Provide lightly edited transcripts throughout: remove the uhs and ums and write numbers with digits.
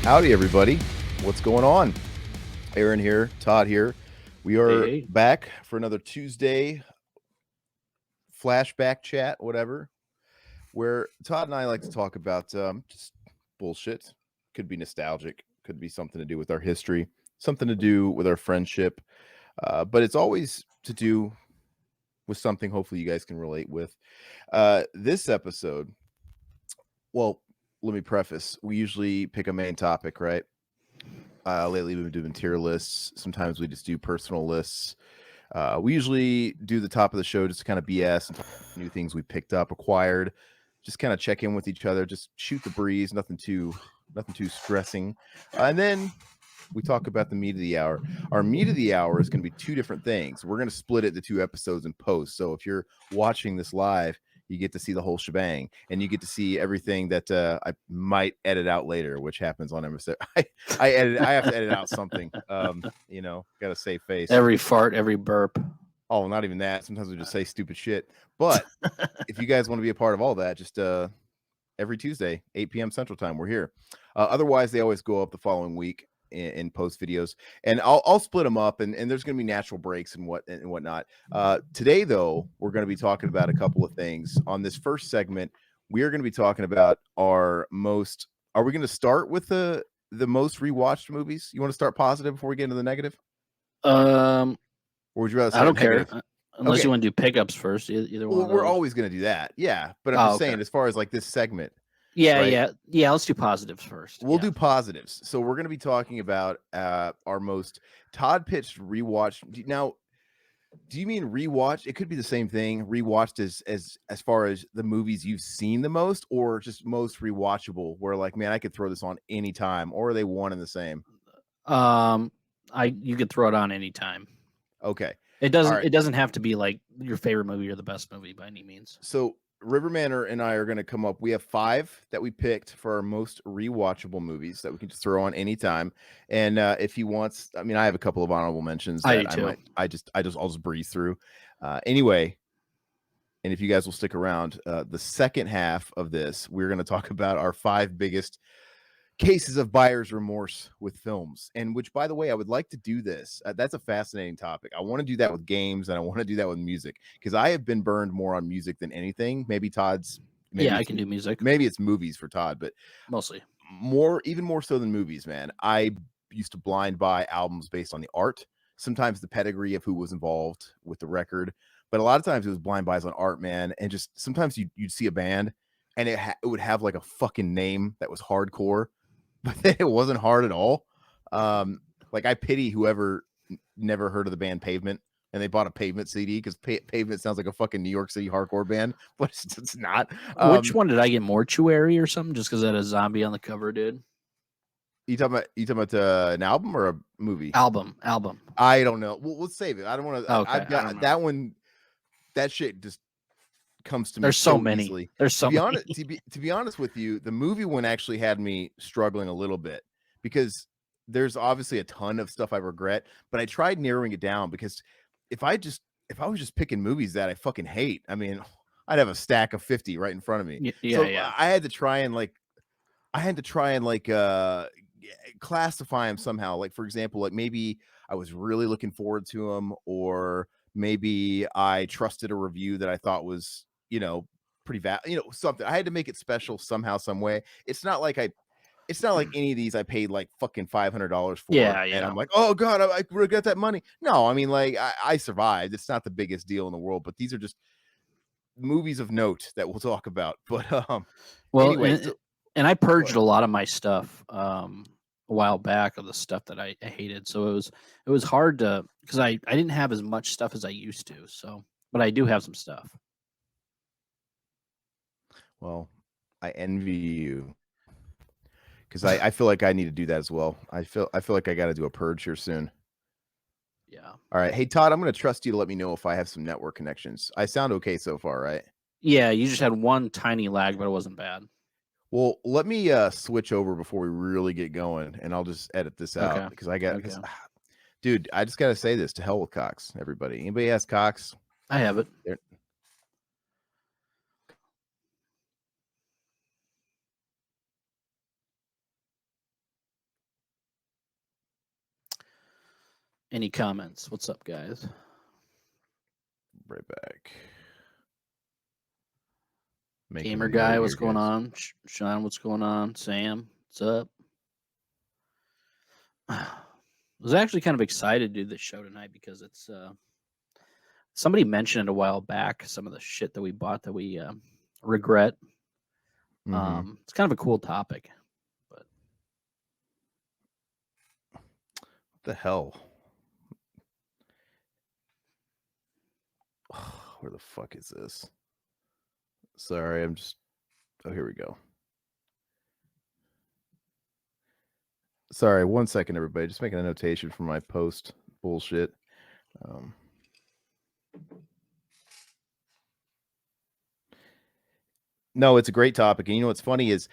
Howdy, everybody. What's going on? Aaron here, Todd here. We are Hey. back for another Tuesday flashback chat, whatever, where Todd and I like to talk about just bullshit. Could be nostalgic, could be something to do with our history, something to do with our friendship, but it's always to do with something hopefully you guys can relate with. This episode, well, let me preface, we usually pick a main topic, right? Lately, we've been doing tier lists. Sometimes we just do personal lists. We usually do the top of the show just to kind of BS and talk about new things we picked up, acquired, just kind of check in with each other, just shoot the breeze, nothing too stressing. And then we talk about the meat of the hour. Our meat of the hour is going to be two different things. We're going to split it to two episodes in post. So if you're watching this live, you get to see the whole shebang, and you get to see everything that I might edit out later, which happens on episode. I have to edit out something. Got to save face. Every fart, every burp. Oh, not even that. Sometimes we just say stupid shit. But if you guys want to be a part of all that, just every Tuesday, 8 p.m. Central Time, we're here. Otherwise, they always go up the following week in post videos, and I'll split them up, and there's going to be natural breaks and whatnot. Today, though, we're going to be talking about a couple of things. On this first segment, we are going to be talking about our most. Are we going to start with the most rewatched movies? You want to start positive before we get into the negative? Or would you rather say I don't negative? care unless you want to do pickups first. Either one. Well, of we're those. always going to do that, yeah. But I'm just saying, as far as like this segment. Yeah, right? yeah. Let's do positives first. We'll do positives. So we're going to be talking about our most Todd pitched rewatch. Now, do you mean rewatch? It could be the same thing. Rewatched as far as the movies you've seen the most, or just most rewatchable. Where like, man, I could throw this on anytime, or are they one and the same? You could throw it on anytime. Okay. It doesn't have to be like your favorite movie or the best movie by any means. So Riverman and I are going to come up. We have 5 that we picked for our most rewatchable movies that we can just throw on anytime. And if he wants, I mean, I have a couple of honorable mentions that I'll just breeze through. Anyway, and if you guys will stick around, the second half of this, we're going to talk about our 5 biggest cases of buyer's remorse with films, and which, by the way, I would like to do this. That's a fascinating topic. I want to do that with games, and I want to do that with music, because I have been burned more on music than anything. Maybe Todd's. I can do music. Maybe it's movies for Todd, but mostly even more so than movies, man. I used to blind buy albums based on the art, sometimes the pedigree of who was involved with the record, but a lot of times it was blind buys on art, man. And just sometimes you'd see a band, and it would have like a fucking name that was hardcore, but it wasn't hard at all. Like, I pity whoever never heard of the band Pavement and they bought a Pavement CD, because Pavement sounds like a fucking New York City hardcore band, but it's not. Which one did I get? Mortuary or something? Just because that a zombie on the cover, dude. You talking about an album or a movie? Album. I don't know. Well, let's save it. I don't want to. Okay, I've got that one. That shit just comes to me. There's so many. Easily. There's so many. To be honest with you, the movie one actually had me struggling a little bit, because there's obviously a ton of stuff I regret, but I tried narrowing it down, because if I was just picking movies that I fucking hate, I mean, I'd have a stack of 50 right in front of me. Yeah. I had to try and classify them somehow. Like, for example, like maybe I was really looking forward to them, or maybe I trusted a review that I thought was, pretty something. I had to make it special somehow, some way. It's not like any of these I paid like fucking $500 for. Yeah. And I'm like, oh God, I regret that money. No, I mean, like, I survived. It's not the biggest deal in the world, but these are just movies of note that we'll talk about. But anyway, and I purged a lot of my stuff a while back of the stuff that I hated. So it was hard to, because I didn't have as much stuff as I used to. So, but I do have some stuff. Well, I envy you, because I feel like I need to do that as well. I feel like I got to do a purge here soon. Yeah. All right. Hey, Todd, I'm going to trust you to let me know if I have some network connections. I sound okay so far, right? Yeah, you just had one tiny lag, but it wasn't bad. Well, let me switch over before we really get going, and I'll just edit this out, because dude, I just got to say this: to hell with Cox, everybody. Anybody has Cox? I have it. Any comments? What's up, guys? Right back. Making Gamer a note guy, here, what's going guys. on? Sean, what's going on? Sam, what's up? I was actually kind of excited to do this show tonight because it's somebody mentioned it a while back. Some of the shit that we bought that we regret. It's kind of a cool topic. But What the hell? Where the fuck is this? Sorry, I'm just. Oh, here we go. Sorry, 1 second, everybody. Just making a notation for my post bullshit. No, it's a great topic. And you know what's funny is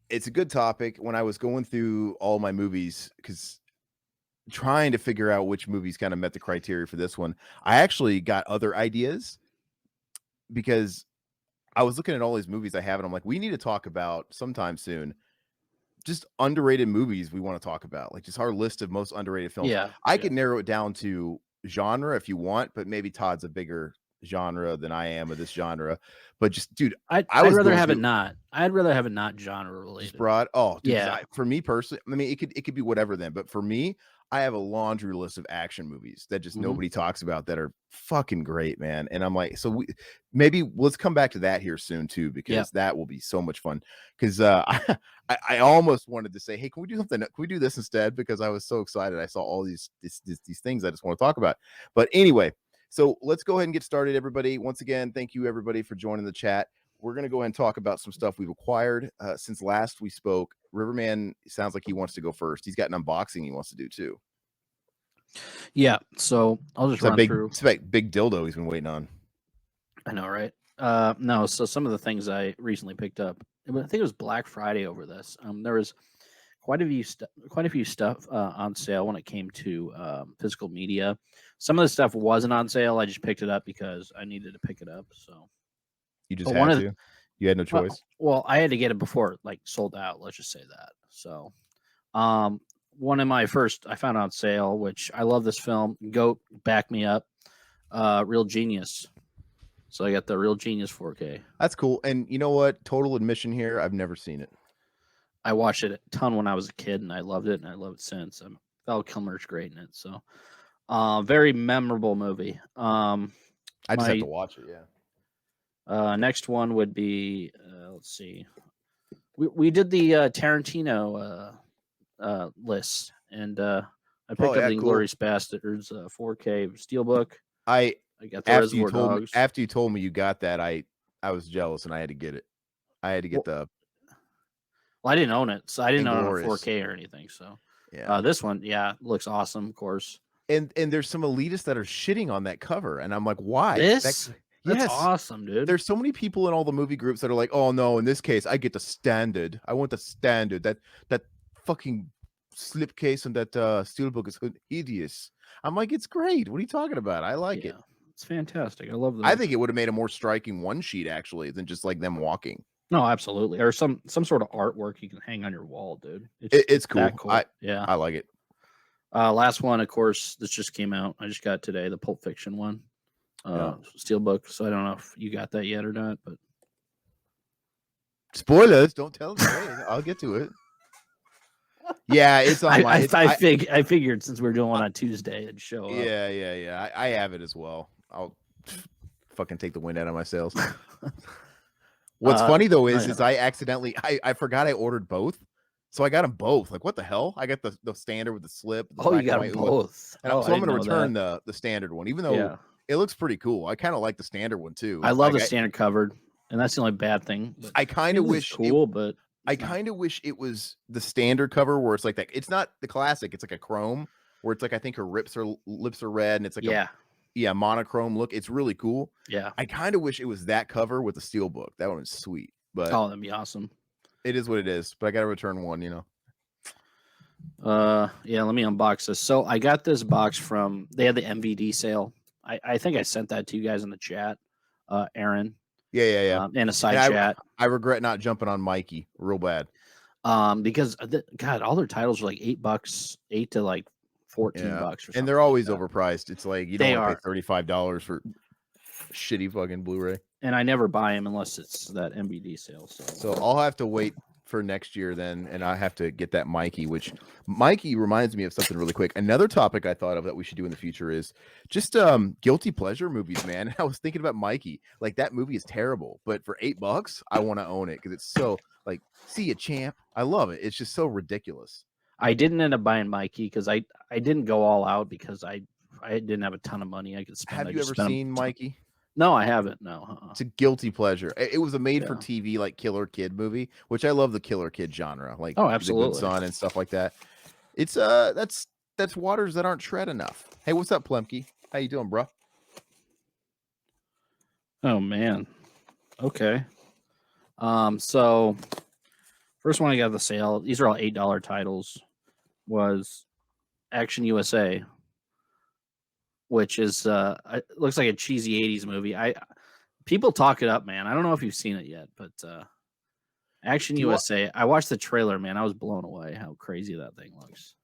it's a good topic. When I was going through all my movies, because trying to figure out which movies kind of met the criteria for this one, I actually got other ideas because I was looking at all these movies I have, and I'm like, we need to talk about sometime soon just underrated movies we want to talk about, like just our list of most underrated films. yeah, I could narrow it down to genre if you want, but maybe Todd's a bigger genre than I am of this genre. But just, dude, I I'd was rather going have it through not. I'd rather have it not genre just related. broad. Oh, dude, because Yeah. for me personally, I mean, it could be whatever then, but for me, I have a laundry list of action movies that just nobody talks about that are fucking great, man. And I'm like, so maybe let's come back to that here soon too, because that will be so much fun. Because I almost wanted to say, hey, can we do something? Can we do this instead? Because I was so excited. I saw all these things I just want to talk about. But anyway, so let's go ahead and get started, everybody. Once again, thank you everybody for joining the chat. We're going to go ahead and talk about some stuff we've acquired since last we spoke. Riverman sounds like he wants to go first. He's got an unboxing he wants to do too. Yeah. So I'll just run through. It's like big dildo he's been waiting on. I know, right? No. So some of the things I recently picked up, I think it was Black Friday over this. There was quite a few stuff on sale when it came to physical media. Some of the stuff wasn't on sale. I just picked it up because I needed to pick it up. So you just had to. You had no choice. Well, I had to get it before it like sold out. Let's just say that. So, one of my first I found on sale, which I love this film. Goat, back me up. Real Genius. So I got the Real Genius 4K. That's cool. And you know what? Total admission here, I've never seen it. I watched it a ton when I was a kid, and I loved it, and I love it since. Val Kilmer's great in it. So, very memorable movie. I just have to watch it. Yeah. Next one would be let's see. We did the Tarantino list, and I picked up the Inglourious Bastards 4K Steelbook. I got the Reservoir Dogs. After you told me you got that, I was jealous and I had to get it. I had to get the. Well, I didn't own it, so I didn't own it on 4K or anything. So yeah, this one, looks awesome, of course. And there's some elitists that are shitting on that cover, and I'm like, why? That's awesome, dude. There's so many people in all the movie groups that are like, oh no, in this case, I get the standard. I want the standard. That fucking slipcase and that steelbook is hideous. I'm like, it's great. What are you talking about? I like it. It's fantastic. I love that. I think it would have made a more striking one sheet actually than just like them walking. No, absolutely. Or some sort of artwork you can hang on your wall, dude. It's cool. Cool. I like it. Last one, of course, this just came out. I just got today, the Pulp Fiction one. Steelbook. So I don't know if you got that yet or not, but spoilers, don't tell me. I'll get to it. Yeah, it's on my. I figured since we're doing one on Tuesday, it'd show up. Yeah. I have it as well. I'll fucking take the wind out of my sails. What's funny though is I accidentally I forgot I ordered both, so I got them both. Like, what the hell? I got the standard with the slip. You got them both. So I'm going to return the standard one, even though it looks pretty cool. I kind of like the standard one too. I love the standard covered, and that's the only bad thing. I kind of wish cool, but I kind of wish it was the standard cover where it's like that. It's not the classic. It's like a chrome where it's like I think her lips are red and it's like a monochrome look. It's really cool. Yeah, I kind of wish it was that cover with the steelbook. That one was sweet. But that'd be awesome. It is what it is. But I got to return one. You know. Let me unbox this. So I got this box from. They had the MVD sale. I think I sent that to you guys in the chat, Aaron. Yeah. In a side chat. I regret not jumping on Mikey real bad. Because God, all their titles are like $8, $8 to like 14 Yeah, bucks or and something they're like always that. overpriced. It's like you don't They want to pay are, $35 for shitty fucking Blu-ray. and I never buy them unless it's that MBD sale. So So I'll have to wait for next year then, and I have to get that Mikey, which Mikey reminds me of something really quick. Another topic I thought of that we should do in the future is just guilty pleasure movies, man. I was thinking about Mikey. Like that movie is terrible, but for $8, I want to own it because it's so like, see ya, champ. I love it. It's just so ridiculous. I didn't end up buying Mikey because I didn't go all out because I didn't have a ton of money I could spend. Have I you just ever spent seen Mikey? No, I haven't. No. It's a guilty pleasure. It was a made for Yeah. TV like killer kid movie, which I love the killer kid genre, like Oh, The Good absolutely. Son and stuff like that. It's that's waters that aren't tread enough. Hey, what's up, Plemke? How you doing, bro? Oh man. Okay. So first one I got at the sale. These are all $8 titles. Was Action USA, which is it looks like a cheesy '80s movie. People talk it up, man. I don't know if you've seen it yet, but Action Do you want? USA. I watched the trailer, man. I was blown away how crazy that thing looks.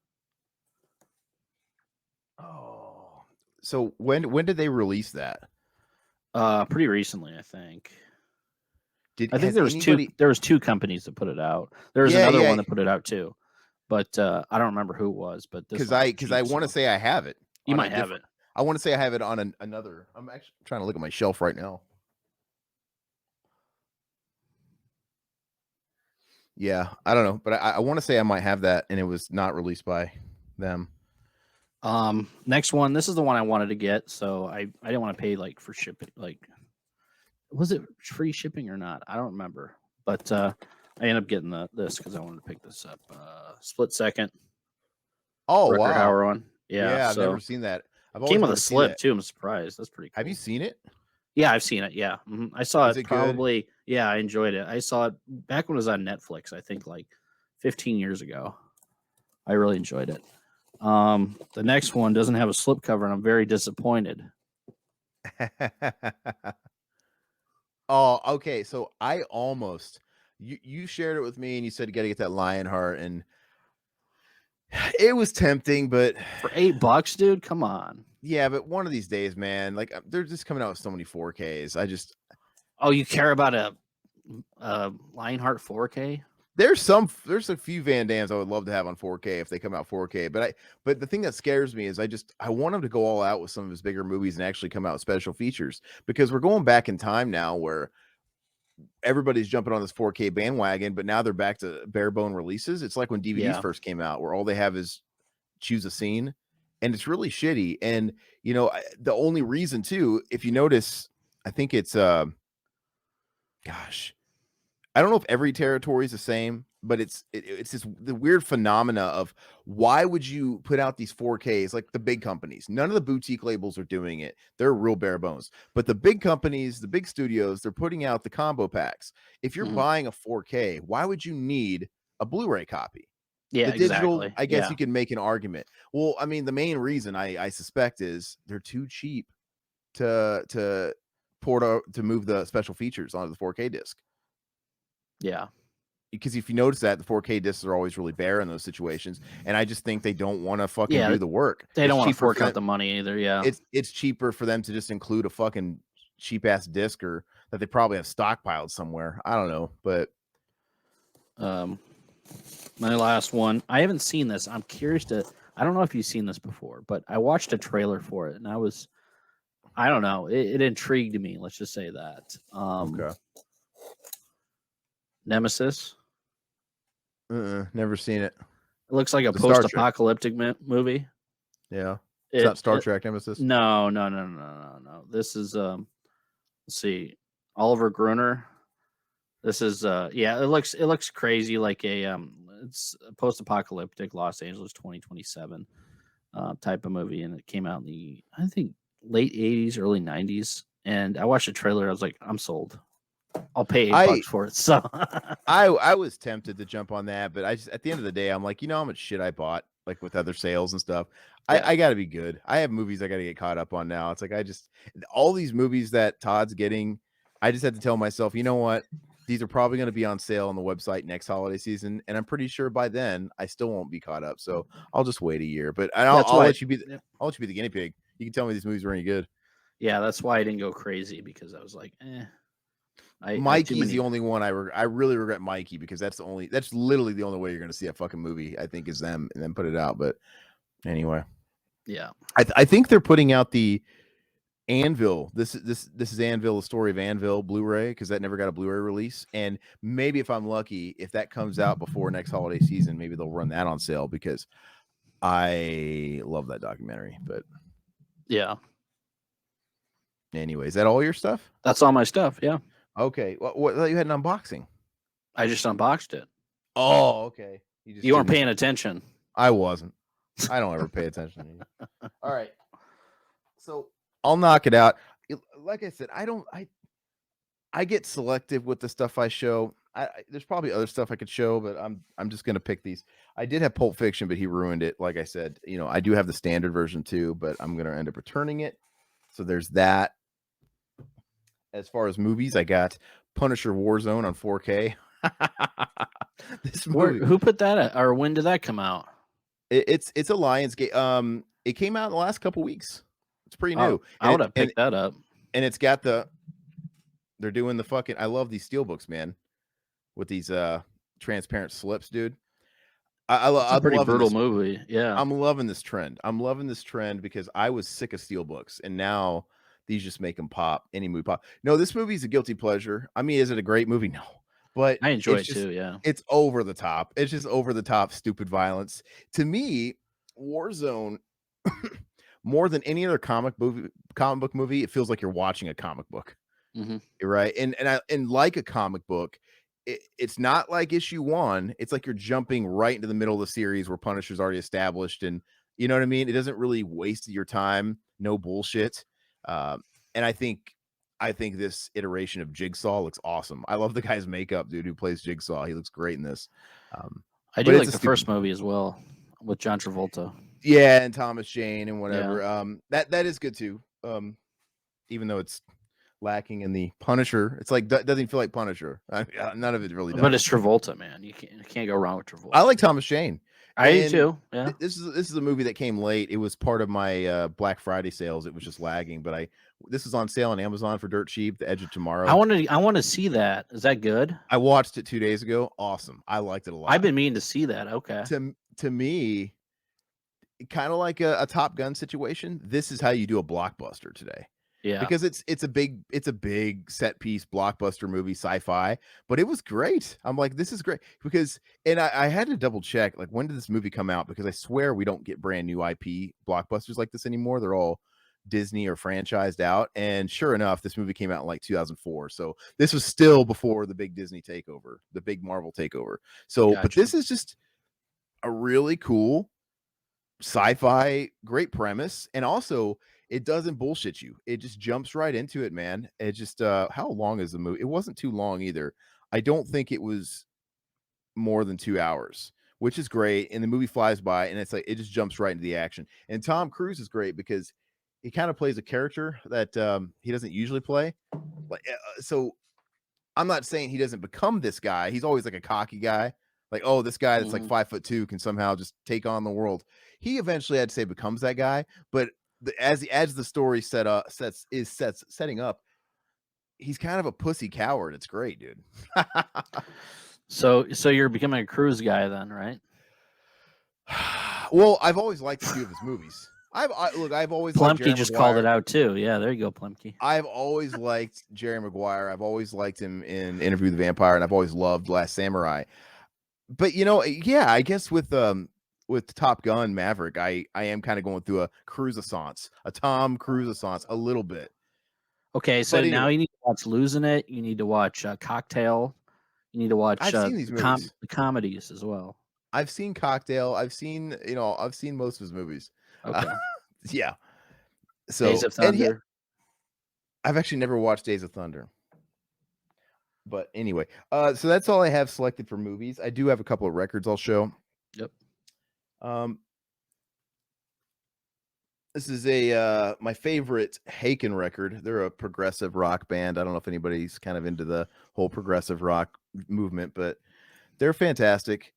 Oh, so when did they release that? Pretty recently, I think. I think Has anybody? there was two companies that put it out. There was Yeah, another yeah. one that put it out too, but I don't remember who it was. But this Because one's I cheap, want to so say I have it you on a might have it. different. I want to say I have it on another. I'm actually trying to look at my shelf right now. Yeah, I don't know, but I want to say I might have that, and it was not released by them. Next one. This is the one I wanted to get, so I didn't want to pay like for shipping. Like, was it free shipping or not? I don't remember, but I ended up getting this because I wanted to pick this up. Split Second, Oh Rucker wow, Hauer one. Yeah, yeah, I've so never seen that. I've always came with wanted a to see slip that. too. I'm surprised. That's pretty Have cool. you seen it? Yeah, I've seen it. Yeah, I saw Is it it good? probably. Yeah, I enjoyed it. I saw it back when it was on Netflix. I think like 15 years ago. I really enjoyed it. The next one doesn't have a slipcover, and I'm very disappointed. Oh, okay. So I almost you shared it with me, and you said you got to get that Lionheart, and it was tempting, but For $8, dude, come on. yeah, but one of these days, man, like they're just coming out with so many 4Ks. Oh, you care about a Lionheart 4K? There's a few Van Dams I would love to have on 4K if they come out 4K. But the thing that scares me is I want him to go all out with some of his bigger movies and actually come out with special features, because we're going back in time now where everybody's jumping on this 4K bandwagon, but now they're back to bare bone releases. It's like when DVDs Yeah. first came out, where all they have is choose a scene, and it's really shitty. And the only reason too, if you notice, I think it's gosh, I don't know if every territory is the same, but it's this the weird phenomena of why would you put out these 4Ks like the big companies? None of the boutique labels are doing it. They're real bare bones. But the big companies, the big studios, they're putting out the combo packs. If you're Mhm. buying a 4K, why would you need a Blu-ray copy? Yeah, The digital, exactly. I guess Yeah. you can make an argument. Well, I mean, the main reason I suspect is they're too cheap to to move the special features onto the 4K disc. Yeah. Because if you notice that the 4K discs are always really bare in those situations, and I just think they don't want to fucking Yeah. do the work. They It's don't want to cheaper fork for out them. the money either. Yeah. It's cheaper for them to just include a fucking cheap ass disc, or that they probably have stockpiled somewhere. I don't know, but My last one. I haven't seen this. I'm curious to. I don't know if you've seen this before, but I watched a trailer for it, and I don't know. It intrigued me. Let's just say that. okay. Nemesis. Never seen it. It looks like a The Star Trek. post-apocalyptic movie. Yeah, it's not Star Trek Nemesis. No. This is let's see, Oliver Gruner. This is yeah, it looks crazy, like a it's a post-apocalyptic Los Angeles 2027 type of movie, and it came out in the, I think, late 80s, early 90s. And I watched the trailer. I was like, I'm sold. I'll pay $8 for it. So I was tempted to jump on that, but I just, at the end of the day, I'm like, you know how much shit I bought, like with other sales and stuff. Yeah. I gotta be good. I have movies I gotta get caught up on now. It's like all these movies that Todd's getting, I just had to tell myself, you know what? these are probably going to be on sale on the website next holiday season, and I'm pretty sure by then I still won't be caught up. So I'll just wait a year. But That's I'll why. let you be. Yep. I'll let you be the guinea pig. You can tell me these movies were any good. Yeah, that's why I didn't go crazy because I was like, I too Mikey's the many. only one I really regret Mikey because that's literally the only way you're going to see a fucking movie. I think is them and then put it out. But anyway, Yeah. I think they're putting out the Anvil. This is Anvil, the story of Anvil Blu-ray because that never got a Blu-ray release. And maybe if I'm lucky, if that comes out before next holiday season, maybe they'll run that on sale because I love that documentary. But Yeah. anyway, is that all your stuff? That's all my stuff. Yeah. Okay. What you had an unboxing? I just unboxed it. Oh, okay. just You weren't didn't. paying attention. I wasn't. I don't ever pay attention to you. All right. So I'll knock it out. Like I said, I get selective with the stuff I show. There's probably other stuff I could show, but I'm just gonna pick these. I did have Pulp Fiction, but he ruined it. Like I said, I do have the standard version too, but I'm gonna end up returning it. So there's that. As far as movies, I got Punisher Warzone on 4K. This movie, Who put that at, or when did that come out? it's a Lionsgate. It came out in the last couple weeks. It's pretty new. I would have picked that up. And it's got they're doing the fucking. I love these steelbooks, man, with these transparent slips, dude. It's a I'm pretty loving brutal this. movie. Yeah. I'm loving this trend. I'm loving this trend because I was sick of steelbooks, and now these just make them pop. Any movie pop. No, this movie's a guilty pleasure. I mean, is it a great movie? No, but I enjoy it's it just too. Yeah. it's over the top. It's just over the top, stupid violence. To me, Warzone, more than any other comic book movie, it feels like you're watching a comic book. Hmm. Right. And like a comic book, it's not like issue 1. It's like you're jumping right into the middle of the series where Punisher's already established, and you know what I mean? It doesn't really waste your time. No bullshit. And I think this iteration of Jigsaw looks awesome. I love the guy's makeup, dude, who plays Jigsaw. He looks great in this. I But do it's like a the stupid first movie as well with John Travolta. Yeah, and Thomas Jane and whatever. Yeah. That is good too. Even though it's lacking in the Punisher, it's like doesn't even feel like Punisher. None of it really does. But it's Travolta, man. You can't go wrong with Travolta. I like Thomas Jane. I do And too. Yeah. This is a movie that came late. It was part of my Black Friday sales. It was just lagging, but this is on sale on Amazon for dirt cheap. The Edge of Tomorrow. I want to see that. Is that good? I watched it 2 days ago. Awesome. I liked it a lot. I've been meaning to see that. Okay. To me, kind of like a Top Gun situation. This is how you do a blockbuster today. Yeah. Because it's a big set piece blockbuster movie, sci-fi, but it was great. I'm like, this is great because, and I had to double check, like, when did this movie come out? Because I swear we don't get brand new IP blockbusters like this anymore. They're all Disney or franchised out. And sure enough, this movie came out in like 2004. So this was still before the big Disney takeover, the big Marvel takeover. So, but this is just a really cool sci-fi, great premise, and also it doesn't bullshit you. It just jumps right into it, man. It just how long is the movie? It wasn't too long either. I don't think it was more than 2 hours, which is great. And the movie flies by, and it's like it just jumps right into the action. And Tom Cruise is great because he kind of plays a character that he doesn't usually play. Like, so I'm not saying he doesn't become this guy. He's always like a cocky guy. Like, oh, this guy that's like 5'2" can somehow just take on the world. He eventually, I'd say, becomes that guy. But as the story setting up, he's kind of a pussy coward. It's great, dude. So you're becoming a Cruise guy then, right? Well, I've always liked a few of his movies. I've always liked Plumke Jerry just Maguire. called it out too. Yeah, there you go, Plumke. I've always liked Jerry Maguire. I've always liked him in Interview with the Vampire, and I've always loved Last Samurai. But yeah, I guess with Top Gun Maverick, I am kind of going through a Cruise-assance, a Tom Cruise-assance a little bit. Okay, so now you need to watch Losing It. You need to watch Cocktail. You need to watch I've seen these movies. The comedies as well. I've seen Cocktail. I've seen most of his movies. Okay. Yeah. So Days of Thunder. I've actually never watched Days of Thunder. But anyway, so that's all I have selected for movies. I do have a couple of records I'll show. Yep. This is a my favorite Haken record. They're a progressive rock band. I don't know if anybody's kind of into the whole progressive rock movement, but they're fantastic.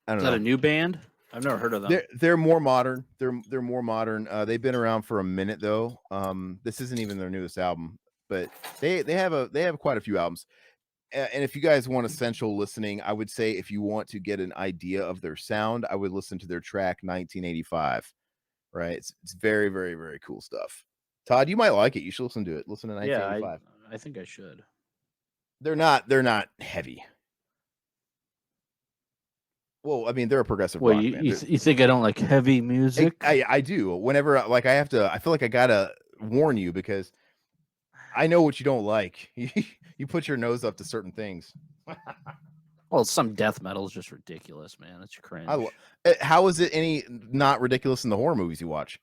I Is don't that a know. new band? I've never heard of them. They're more modern. They're more modern. They've been around for a minute though. This isn't even their newest album, but they have quite a few albums. And if you guys want essential listening, I would say if you want to get an idea of their sound, I would listen to their track 1985. Right? It's very, very, very cool stuff. Todd, you might like it. You should listen to it. Listen to Yeah, 1985. I think I should. They're not heavy. Well, I mean, they're a progressive Well, rock band. you think I don't like heavy music? I do. Whenever like I have to, I feel like I gotta warn you because I know what you don't like. You put your nose up to certain things. Well, some death metal is just ridiculous, man. It's cringe. How is it any not ridiculous in the horror movies you watch?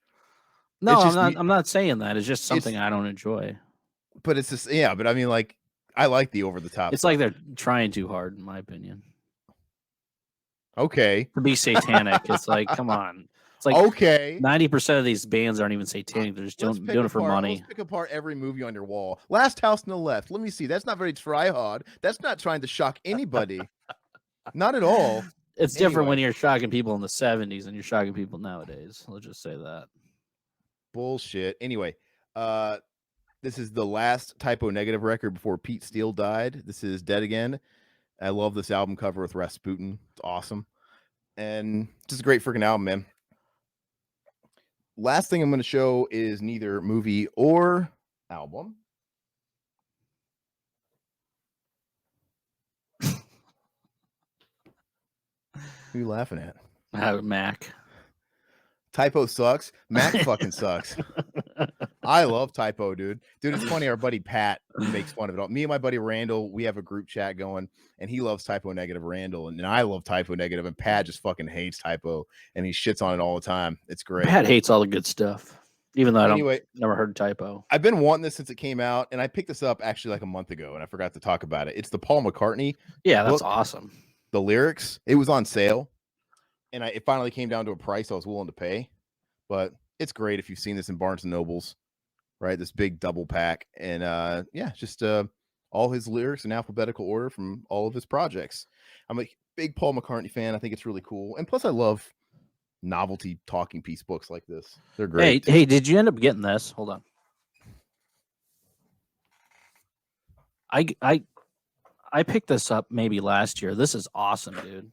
No, It's just I'm not saying that. It's just something it's I don't enjoy. but it's just yeah. But I mean, like I like the over the top It's stuff. like they're trying too hard, in my opinion, Okay. to be satanic. It's like, come on. It's like Okay. 90% of these bands aren't even satanic. They're just doing it for money. Let's pick apart every movie on your wall. Last House on the Left. Let me see. That's not very try hard. That's not trying to shock anybody. Not at all. It's different when Anyway. you're shocking people in the 70s and you're shocking people nowadays. Let's just say that. Bullshit. Anyway, this is the last Typo Negative record before Pete Steele died. This is Dead Again. I love this album cover with Rasputin. It's awesome. And just a great freaking album, man. Last thing I'm going to show is neither movie or album. Who are you laughing at? Mac. Typo sucks. Mac fucking sucks. I love Typo, dude. Dude, it's funny. Our buddy Pat makes fun of it all. Me and my buddy Randall, we have a group chat going, and he loves Typo Negative Randall, and I love Typo Negative, and Pat just fucking hates Typo, and he shits on it all the time. It's great. Pat hates all the good stuff, even though Anyway, never heard Typo. I've been wanting this since it came out, and I picked this up actually like a month ago, and I forgot to talk about it. It's the Paul McCartney. Yeah, that's book, awesome. The lyrics. It was on sale, and it finally came down to a price I was willing to pay. But it's great if you've seen this in Barnes and Nobles, right? This big double pack, and yeah, just all his lyrics in alphabetical order from all of his projects. I'm a big Paul McCartney fan. I think it's really cool, and plus I love novelty talking piece books like this. They're great. Hey, did you end up getting this? Hold on. I picked this up maybe last year. This is awesome, dude.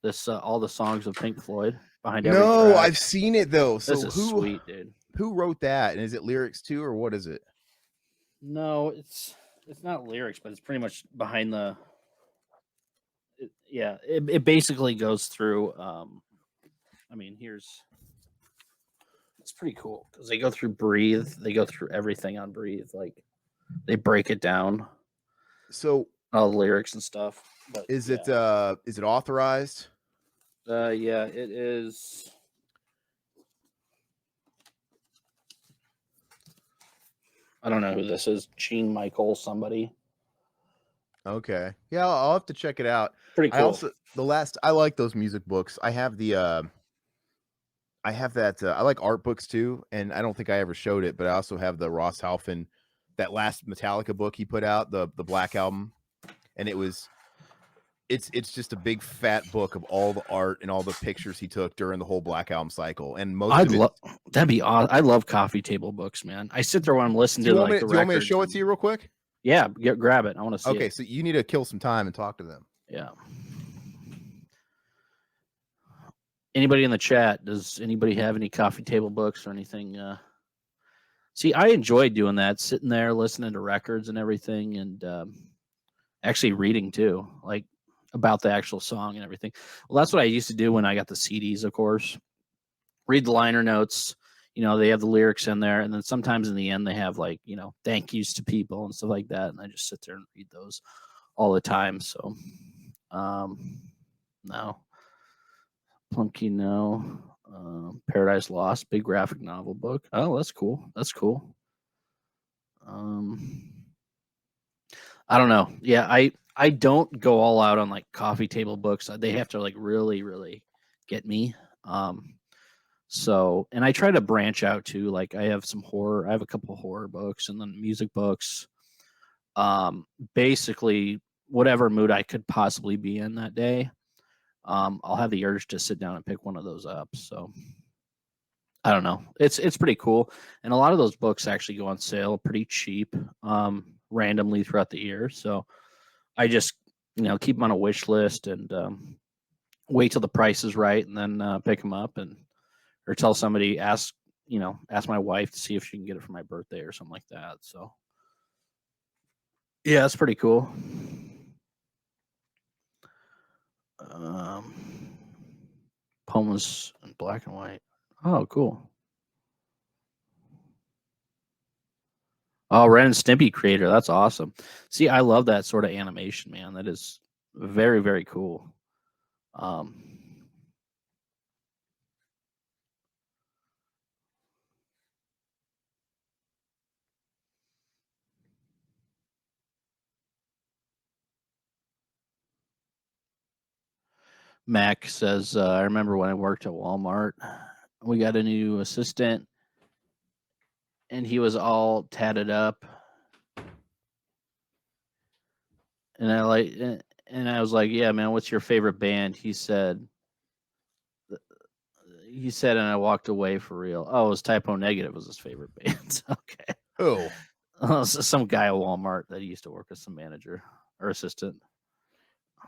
This all the songs of Pink Floyd behind every No, track. I've seen it though. So This is sweet, dude. Who wrote that? And is it lyrics too, or what is it? No, it's not lyrics, but it's pretty much behind the. It basically goes through. I mean, it's pretty cool because they go through Breathe. They go through everything on Breathe. Like they break it down. So all the lyrics and stuff. But is it authorized? Yeah, it is. I don't know who this is. Gene Michael, somebody. Okay. Yeah, I'll have to check it out. Pretty cool. I like those music books. I have that I like art books too, and I don't think I ever showed it, but I also have the Ross Halfin, that last Metallica book he put out, the Black Album, and it's just a big fat book of all the art and all the pictures he took during the whole Black Album cycle, and that'd be awesome. I love coffee table books, man. I sit there when I'm listening to like the records. Do you want me to show it to you real quick? Yeah, grab it. I want to see. Okay, so you need to kill some time and talk to them. Yeah. Anybody in the chat? Does anybody have any coffee table books or anything? See, I enjoy doing that, sitting there listening to records and everything, and actually reading too, like about the actual song and everything. Well, that's what I used to do when I got the CDs, of course. Read the liner notes. You know, they have the lyrics in there, and then sometimes in the end they have like, you know, thank yous to people and stuff like that, and I just sit there and read those all the time. So, no. Plumkey, no. Paradise Lost, big graphic novel book. Oh, that's cool. That's cool. I don't know. Yeah, I don't go all out on like coffee table books. They have to like really, really get me. So, and I try to branch out too. Like I have a couple horror books and then music books. Basically whatever mood I could possibly be in that day. I'll have the urge to sit down and pick one of those up. So I don't know. It's pretty cool. And a lot of those books actually go on sale pretty cheap, randomly throughout the year. So I just, keep them on a wish list and wait till the price is right and then pick them up and or tell somebody ask my wife to see if she can get it for my birthday or something like that. So yeah, it's pretty cool. Um, Poems in black and white. Oh, cool. Oh, Ren and Stimpy creator. That's awesome. See, I love that sort of animation, man. That is very, very cool. Um, Mac says, I remember when I worked at Walmart, we got a new assistant and he was all tatted up. And I was like, yeah, man, what's your favorite band? He said, and I walked away for real. Oh, it was Typo Negative was his favorite band. Okay. Oh, Some guy at Walmart that he used to work as some manager or assistant.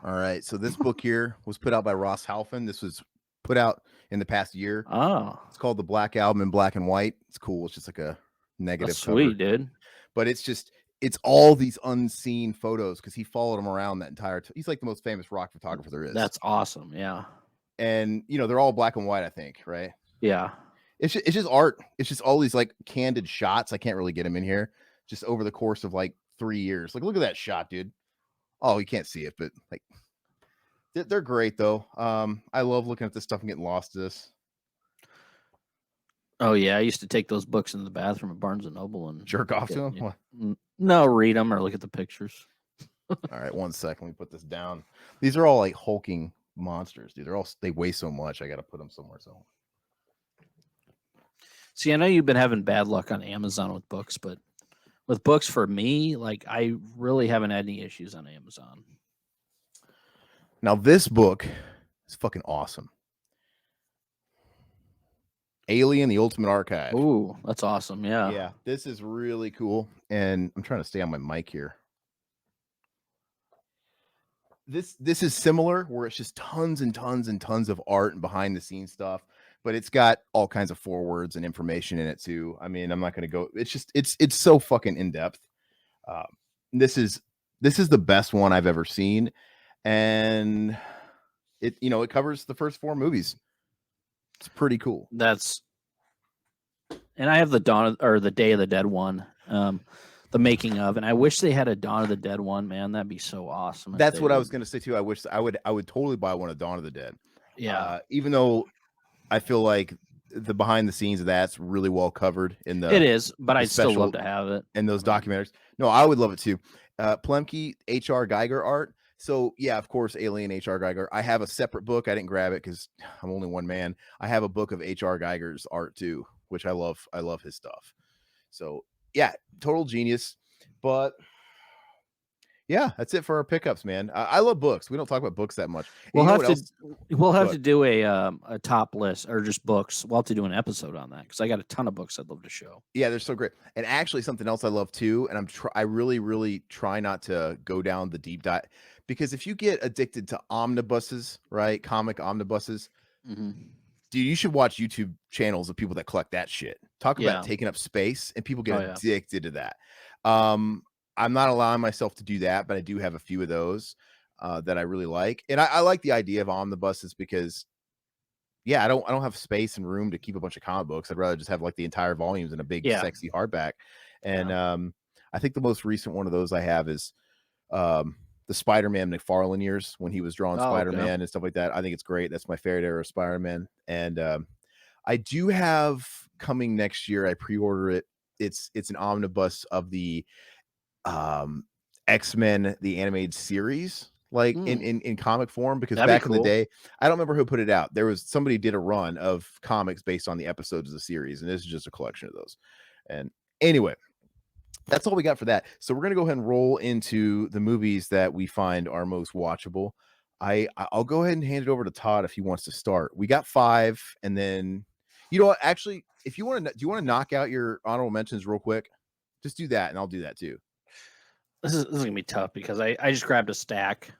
all right. So this book here was put out by Ross Halfin. This was put out in the past year. Oh, It's called The Black Album in Black and White. It's cool. It's just like a negative that's cover. sweet, dude. But it's all these unseen photos because he followed him around that entire he's like the most famous rock photographer there is. That's awesome. Yeah. And they're all black and white, I think, right? Yeah. It's just art. It's just all these like candid shots. I can't really get them in here. Just over the course of like 3 years. Like, look at that shot, dude. Oh, you can't see it, but like they're great though. I love looking at this stuff and getting lost to this. Oh yeah, I used to take those books in the bathroom at Barnes and Noble and Jerk off to them. No, read them or look at the pictures. All right, 1 second. Let me put this down. These are all like hulking monsters, dude. They weigh so much. I got to put them somewhere. So, see, I know you've been having bad luck on Amazon with books, but with books for me, like I really haven't had any issues on Amazon. now this book is fucking awesome. Alien: The Ultimate Archive. Ooh, that's awesome. Yeah. Yeah, this is really cool. And I'm trying to stay on my mic here. This is similar where it's just tons and tons and tons of art and behind the scenes stuff, but it's got all kinds of forewords and information in it too. I mean, I'm not going to go. It's just it's so fucking in depth. Um, this is the best one I've ever seen, and it covers the first 4 movies. It's pretty cool. And I have the the Day of the Dead one, the making of, and I wish they had a Dawn of the Dead one, man. That'd be so awesome. That's what I was going to say too. I wish I would totally buy one of Dawn of the Dead. Yeah. Even though I feel like the behind the scenes of that's really well covered in the It is, but I'd still love to have it in those documentaries. No, I would love it too. Plemke, H.R. Geiger art. So yeah, of course, Alien, H.R. Geiger. I have a separate book. I didn't grab it because I'm only one man. I have a book of H.R. Geiger's art too, which I love. I love his stuff. So yeah, total genius. But yeah, that's it for our pickups, man. I love books. We don't talk about books that much. We'll have to do a top list or just books. We'll have to do an episode on that because I got a ton of books I'd love to show. Yeah, they're so great. And actually, something else I love too, and I really, really try not to go down the deep dive because if you get addicted to omnibuses, right, comic omnibuses, Mm-hmm. dude, you should watch YouTube channels of people that collect that shit. Talk about taking up space, and people get addicted to that. I'm not allowing myself to do that, but I do have a few of those that I really like, and I like the idea of omnibuses because, yeah, I don't have space and room to keep a bunch of comic books. I'd rather just have like the entire volumes in a big, sexy hardback. And I think the most recent one of those I have is the Spider-Man McFarlane years when he was drawing Spider-Man and stuff like that. I think it's great. That's my favorite era of Spider-Man. And I do have coming next year. I pre-order it. It's an omnibus of the X-Men the animated series, like Mm, in comic form, because that'd be back in the cool. day, I don't remember who put it out. There was somebody did a run of comics based on the episodes of the series, and this is just a collection of those. And anyway, that's all we got for that. So we're gonna go ahead and roll into the movies that we find are most watchable. I'll go ahead and hand it over to Todd if he wants to start. We got 5, and then you know what? Actually, if you want to, do you want to knock out your honorable mentions real quick? Just do that, and I'll do that too. This is gonna be tough because I just grabbed a stack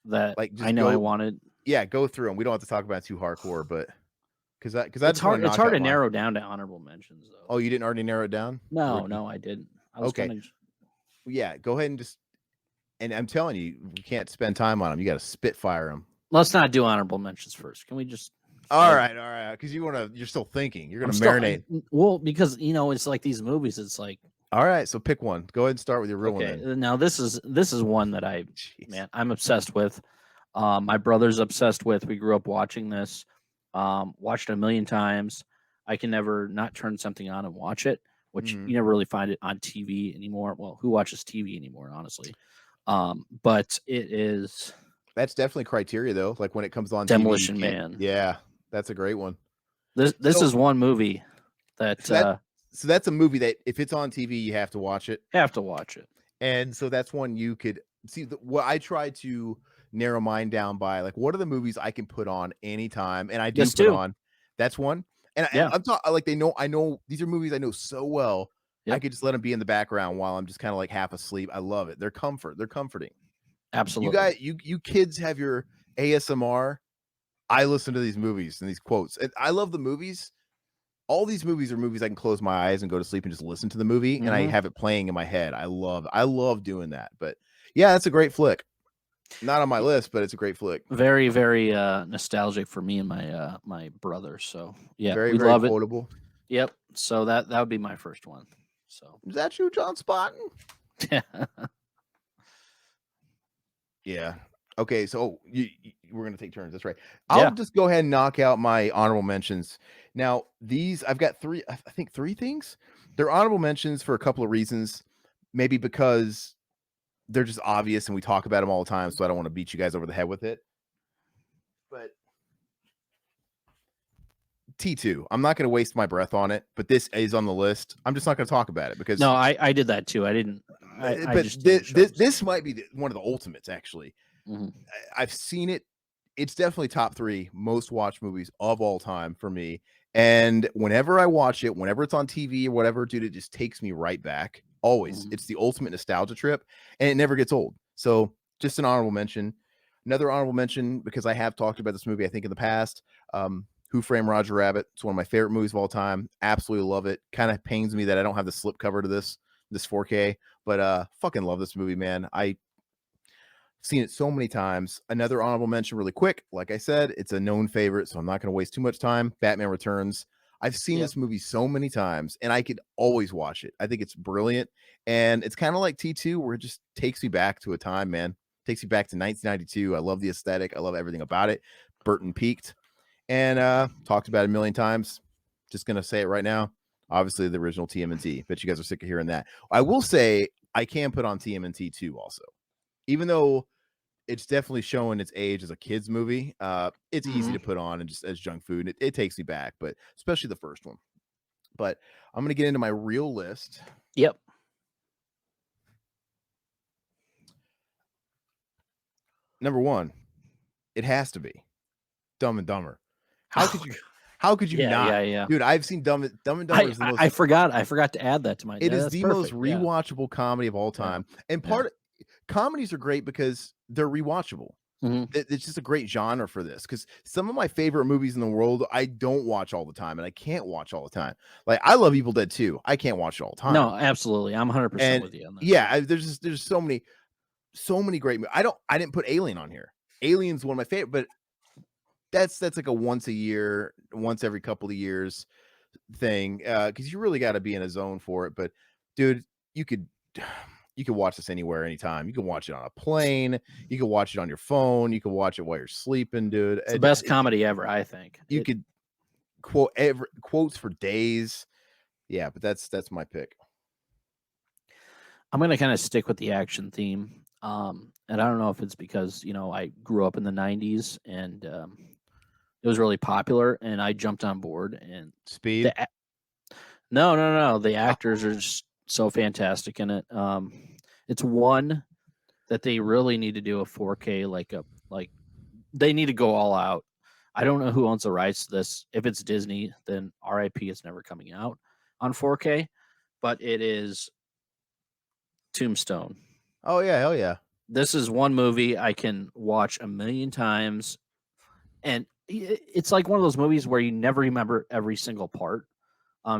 that Like, I just know I go, wanted. yeah, go through them. We don't have to talk about it too hardcore, but because I It's just want hard. to It's knock hard out to mine. narrow down to honorable mentions though. Oh, you didn't already narrow it down, or No, did you? no, I didn't. I was Okay, kind of. yeah, go ahead and just. And I'm telling you, you can't spend time on them. You got to spitfire them. Let's not do honorable mentions first. Can we just All start? right, all right. Because you're still thinking. You're I'm gonna still marinate. well because it's like these movies. It's like All right, so pick one. Go ahead and start with your real one okay, then. now this is one that Jeez. I'm obsessed with. My brother's obsessed with. We grew up watching this. Watched it a million times. I can never not turn something on and watch it, which Mhm. you never really find it on TV anymore. Well, who watches TV anymore, honestly? But it is That's definitely criteria though. Like when it comes on TV, you Demolition can't. Man. Yeah, that's a great one. This So, is one movie that so that so that's a movie that if it's on TV, you have to watch it. have to watch it. And so that's one you could see. What I try to narrow mine down by, like, what are the movies I can put on anytime, and I do This put too. on. That's one. And Yeah. I'm talking like I know these are movies I know so well. I Yep. could just let them be in the background while I'm just kind of like half asleep. I love it. They're comforting. You Absolutely. guys, you kids have your ASMR. I listen to these movies and these quotes. And I love the movies. All these movies are movies I can close my eyes and go to sleep and just listen to the movie, and I Hmm. have it playing in my head. I love doing that. But yeah, that's a great flick. Not on my list, but it's a great flick. Very, very nostalgic for me and my brother. So yeah, Very, we very love it. quotable. Yep. So that would be my first one. So Is that you, John Spotton? yeah. Yeah. Okay, so we're gonna take turns. That's right. I'll Yeah. just go ahead and knock out my honorable mentions. Now, these I've got three. I think three things. They're honorable mentions for a couple of reasons. Maybe because they're just obvious and we talk about them all the time, so I don't want to beat you guys over the head with it. But T2, I'm not going to waste my breath on it, but this is on the list. I'm just not going to talk about it because No, I did that too. I didn't. I but just didn't show up. this might be one of the ultimates actually. Mhm. I've seen it. It's definitely top 3 most watched movies of all time for me. And whenever I watch it, whenever it's on TV or whatever, dude, it just takes me right back. Always. Mhm. It's the ultimate nostalgia trip and it never gets old. So, just an honorable mention. Another honorable mention because I have talked about this movie I think in the past. Who Framed Roger Rabbit? It's one of my favorite movies of all time. Absolutely love it. Kind of pains me that I don't have the slip cover to this 4K, but fucking love this movie, man. I seen it so many times. Another honorable mention, really quick. Like I said, it's a known favorite, so I'm not going to waste too much time. Batman Returns. I've seen Yep. this movie so many times, and I could always watch it. I think it's brilliant, and it's kind of like T2, where it just takes me back to a time, man. Takes me back to 1992. I love the aesthetic. I love everything about it. Burton peaked, and talked about it a million times. Just gonna say it right now. Obviously, the original TMNT. Bet you guys are sick of hearing that. I will say I can put on TMNT too, also, even though it's definitely showing its age as a kids movie. It's easy Mhm. to put on and just as junk food. It takes me back, but especially the first one. But I'm gonna get into my real list. Yep. Number one, it has to be Dumb and Dumber. How Oh, could you? How could you yeah, not, yeah, yeah. dude? I've seen Dumb and Dumber is the most. I forgot. I forgot to add that to my. It Yeah, is that's the most perfect. Yeah. rewatchable comedy of all Yeah. time, and Yeah. comedies are great because they're rewatchable. Mhm. It's just a great genre for this because some of my favorite movies in the world I don't watch all the time and I can't watch all the time. Like I love Evil Dead 2. I can't watch it all the time. No, absolutely. I'm 100% And with you on that. yeah, there's so many great I didn't put Alien on here. Alien's one of my favorite, but that's like a once a year, once every couple of years thing because you really got to be in a zone for it. But dude, you could you can watch this anywhere, anytime. You can watch it on a plane. You can watch it on your phone. You can watch it while you're sleeping, dude. It's the best comedy ever, I think. You could quotes for days. Yeah, but that's my pick. I'm gonna kind of stick with the action theme. And I don't know if it's because I grew up in the '90s and it was really popular, and I jumped on board. And Speed. the no, no, no, the actors are just so fantastic in it. It's one that they really need to do a 4K, like they need to go all out. I don't know who owns the rights to this. If it's Disney, then RIP, it's never coming out on 4K. But it is Tombstone. Oh yeah, hell yeah. This is one movie I can watch a million times, and it's like one of those movies where you never remember every single part,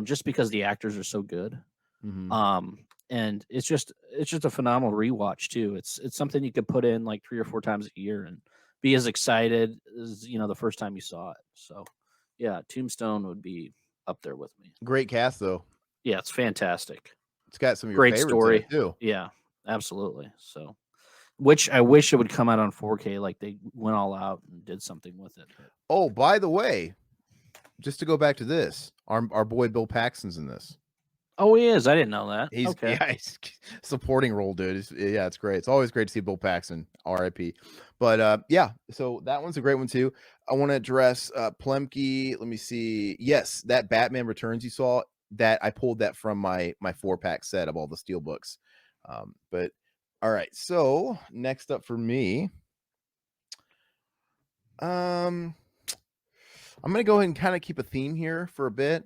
just because the actors are so good. Hmm. And it's just a phenomenal rewatch too. It's something you could put in like 3 or 4 times a year and be as excited as the first time you saw it. So, yeah, Tombstone would be up there with me. Great cast though. Yeah, it's fantastic. It's got some of your Great favorites in it story. too. Yeah, absolutely. So, which I wish it would come out on 4K, like they went all out and did something with it. But Oh, by the way, just to go back to this, our boy Bill Paxton's in this. oh, he is. I didn't know that. He's Okay. he's supporting role, dude. Yeah, it's great. It's always great to see Bill Paxton, R.I.P. But yeah, so that one's a great one too. I want to address Plemke. Let me see. Yes, that Batman Returns you saw, that I pulled that from my 4-pack set of all the steel books. But all right, so next up for me, um, I'm gonna go ahead and kind of keep a theme here for a bit.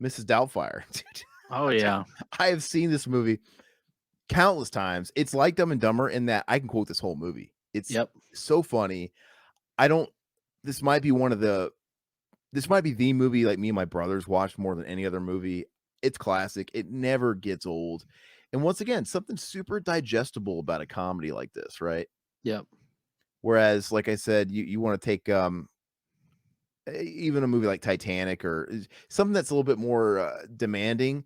Mrs. Doubtfire. Oh yeah. I have seen this movie countless times. It's like Dumb and Dumber in that I can quote this whole movie. It's Yep. so funny. I don't. This might be one of the. This might be the movie like me and my brothers watched more than any other movie. It's classic. It never gets old. And once again, something super digestible about a comedy like this, right? Yep. Whereas, like I said, you want to take even a movie like Titanic or something that's a little bit more demanding.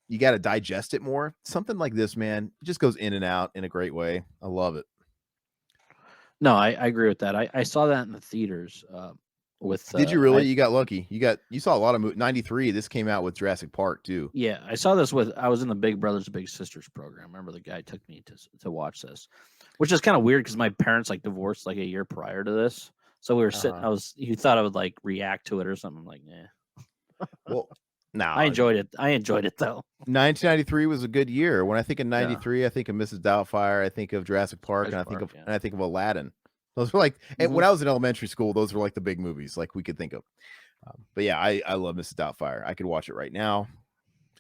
You got to digest it more. Something like this, man, just goes in and out in a great way. I love it. No, I agree with that. I saw that in the theaters. With Did you really? I You got lucky. You saw a lot of 93. This came out with Jurassic Park too. Yeah, I saw this with I was in the Big Brothers Big Sisters program. Remember the guy took me to watch this, which is kind of weird because my parents like divorced like a year prior to this. So we were sitting. Uh-huh. He thought I would like react to it or something. I'm like, nah. Well, I no, enjoyed it. I enjoed it though. 1993 was a good year. When I think of Yeah, 93, I think of Mrs. Doubtfire, I think of Jurassic Park, and Jurassic Park. Yeah. I think of Aladdin. Those were like, and Hmm. when I was in elementary school, those were like the big movies like we could think of. But yeah, I love Mrs. Doubtfire. I could watch it right now.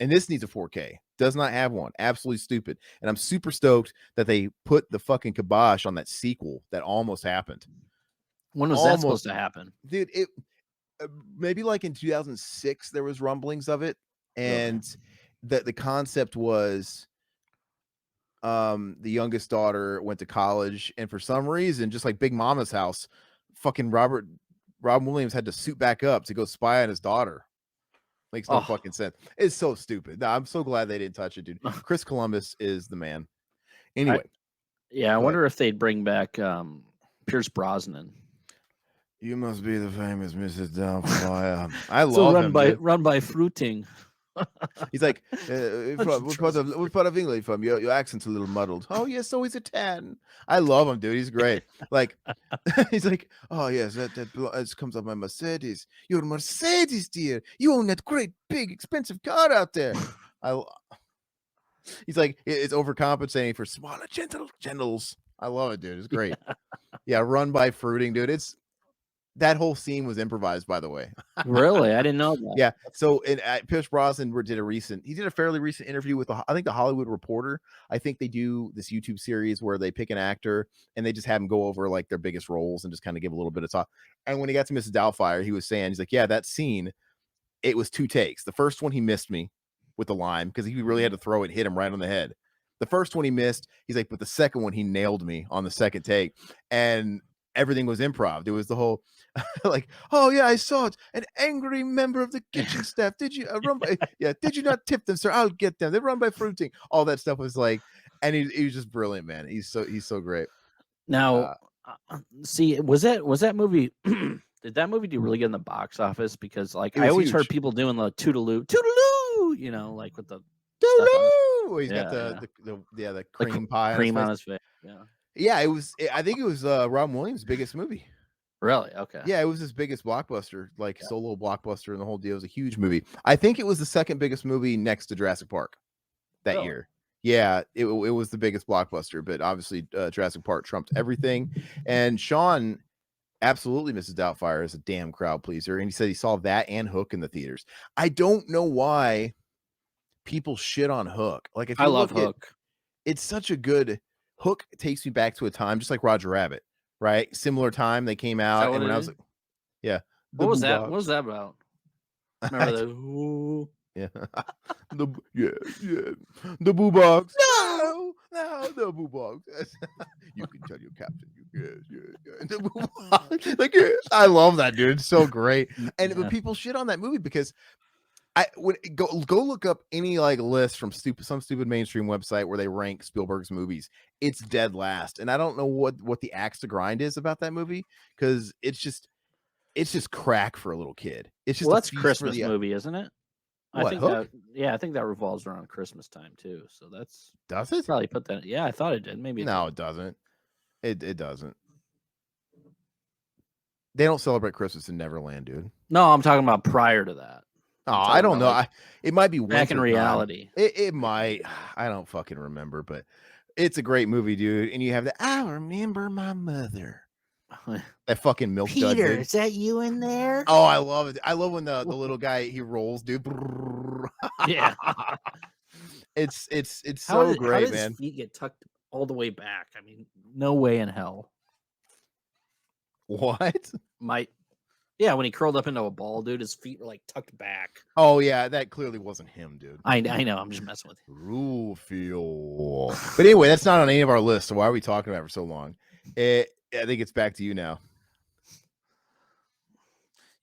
And this needs a 4K. Does not have one. Absolutely stupid. And I'm super stoked that they put the fucking kibosh on that sequel that almost happened. When was that supposed Almost, to happen? dude. It maybe like in 2006 there was rumblings of it, Really? and the concept was the youngest daughter went to college, and for some reason, just like Big Mama's house, fucking Robin Williams had to suit back up to go spy on his daughter. Makes no Oh, fucking sense. It's so stupid. No, I'm so glad they didn't touch it, dude. Chris Columbus is the man. I Anyway, yeah. I go ahead. wonder if they'd bring back Pierce Brosnan. You must be the famous Mrs. Doubtfire. I So love him, dude. run by fruiting. He's like, That's what part of England from? Your accent's a little muddled. Oh, yes, so he's a tan. I love him, dude. He's great. Like, he's like, oh, yes, that comes off my Mercedes. Your Mercedes, dear. You own that great, big, expensive car out there. I, He's like, it's overcompensating for smaller genitals. I love it, dude. It's great. Yeah, run by fruiting, dude. It's that whole scene was improvised, by the way. Really? I didn't know that. Yeah. So, and Pierce Brosnan he did a fairly recent interview with I think the Hollywood Reporter. I think they do this YouTube series where they pick an actor and they just have him go over like their biggest roles and just kind of give a little bit of talk. And when he got to Mrs. Doubtfire, he was saying, he's like, yeah, that scene, it was 2 takes. The first one he missed me with the line because he really had to throw it, hit him right on the head. The first one he missed, he's like, but the second one he nailed me on the second take, and everything was improv. It was the whole like, oh yeah, I saw it. An angry member of the kitchen staff. Did you run by? Yeah, did you not tip them, sir? I'll get them. They run by fruiting. All that stuff was like, and he was just brilliant, man. He's so great. Now, Uh, see, was that movie? Did that movie do really good in the box office? Because like it I was always heard huge. people doing the toodaloo, toodaloo, like with the stuff on. Where he's got Yeah, the like cream pie on his cream face. on his face. Yeah. Yeah, I think it was Robin Williams' biggest movie. Really? Okay. Yeah, it was his biggest blockbuster, like Yeah. solo blockbuster, and the whole deal. It was a huge movie. I think it was the second biggest movie next to Jurassic Park that Really? year. Yeah, it was the biggest blockbuster, but obviously Jurassic Park trumped everything. And Sean absolutely Mrs. Doubtfire is a damn crowd pleaser, and he said he saw that and Hook in the theaters. I don't know why people shit on Hook. Like if I you love look at Hook. it's such a good Hook takes me back to a time just like Roger Rabbit, right? Similar time they came Is that out, what and when it I was is? like, yeah, What the was Boo that? What was Box. that about? Remember the ooh. Yeah. The Boo Box. No, the Boo Box. You can tell your captain. The Boo Box. Like, I love that, dude. It's so great. And Yeah. but people shit on that movie because I would go look up any like list from some stupid mainstream website where they rank Spielberg's movies. It's dead last, and I don't know what the axe to grind is about that movie because it's just crack for a little kid. It's just Well, a that's a feast for Christmas the movie, isn't it? I what think Hook that yeah, I think that revolves around Christmas time too. So that's does it? probably put that. Yeah, I thought it did. Maybe it No, didn't. it doesn't. It doesn't. They don't celebrate Christmas in Neverland, dude. No, I'm talking about prior to that. Oh, I'm I talking don't about know. like It might be back in winter time. reality. It might. I don't fucking remember, but it's a great movie, dude. And you have the I remember my mother. That fucking milk dud, Peter, dude. is that you in there? Oh, I love it. I love when the little guy he rolls, dude. Yeah. It's How so did great, his man. feet get tucked all the way back? I mean, no way in hell. What? Yeah, when he curled up into a ball, dude, his feet were like tucked back. Oh yeah, that clearly wasn't him, dude. I know. I'm just messing with you. Rufio. But anyway, that's not on any of our lists. So why are we talking about it for so long? I think it's back to you now.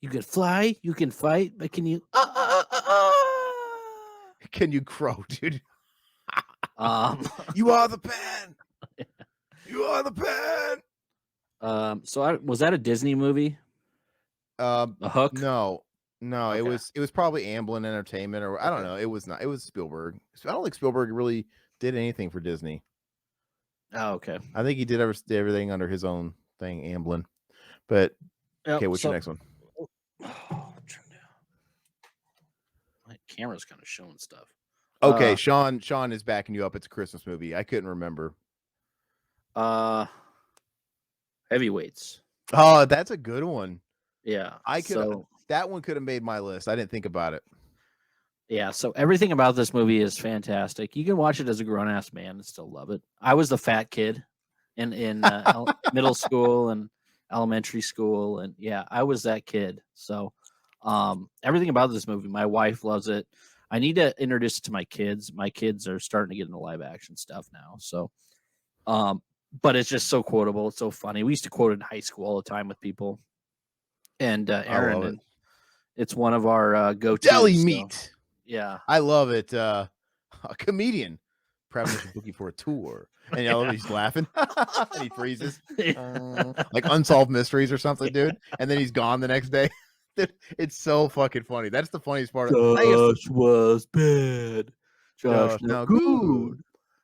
You can fly, you can fight, but can you? Can you crow, dude? Um, You are the pen. You are the pen. So was that a Disney movie? A Hook? No, Okay. it was probably Amblin Entertainment, or I don't know. It was not. It was Spielberg. I don't think Spielberg really did anything for Disney. Oh, okay. I think he did everything under his own thing, Amblin. But okay, what's your next one? My camera's kind of showing stuff. Okay, Sean is backing you up. It's a Christmas movie. I couldn't remember. Heavyweights. Oh, that's a good one. Yeah. That one could have made my list. I didn't think about it. Yeah, so everything about this movie is fantastic. You can watch it as a grown ass man and still love it. I was the fat kid in middle school and elementary school, and yeah, I was that kid. So, everything about this movie, my wife loves it. I need to introduce it to my kids. My kids are starting to get into live action stuff now. So, but it's just so quotable. It's so funny. We used to quote it in high school all the time with people. And Aaron, love it. and it's one of our go-to Deli meat. Yeah, I love it. A comedian, premonition booking for a tour, and I love he's laughing, and he freezes, like Unsolved Mysteries or something, dude. And then he's gone the next day. Dude, it's so fucking funny. That's the funniest part. Josh was bad. Josh now good.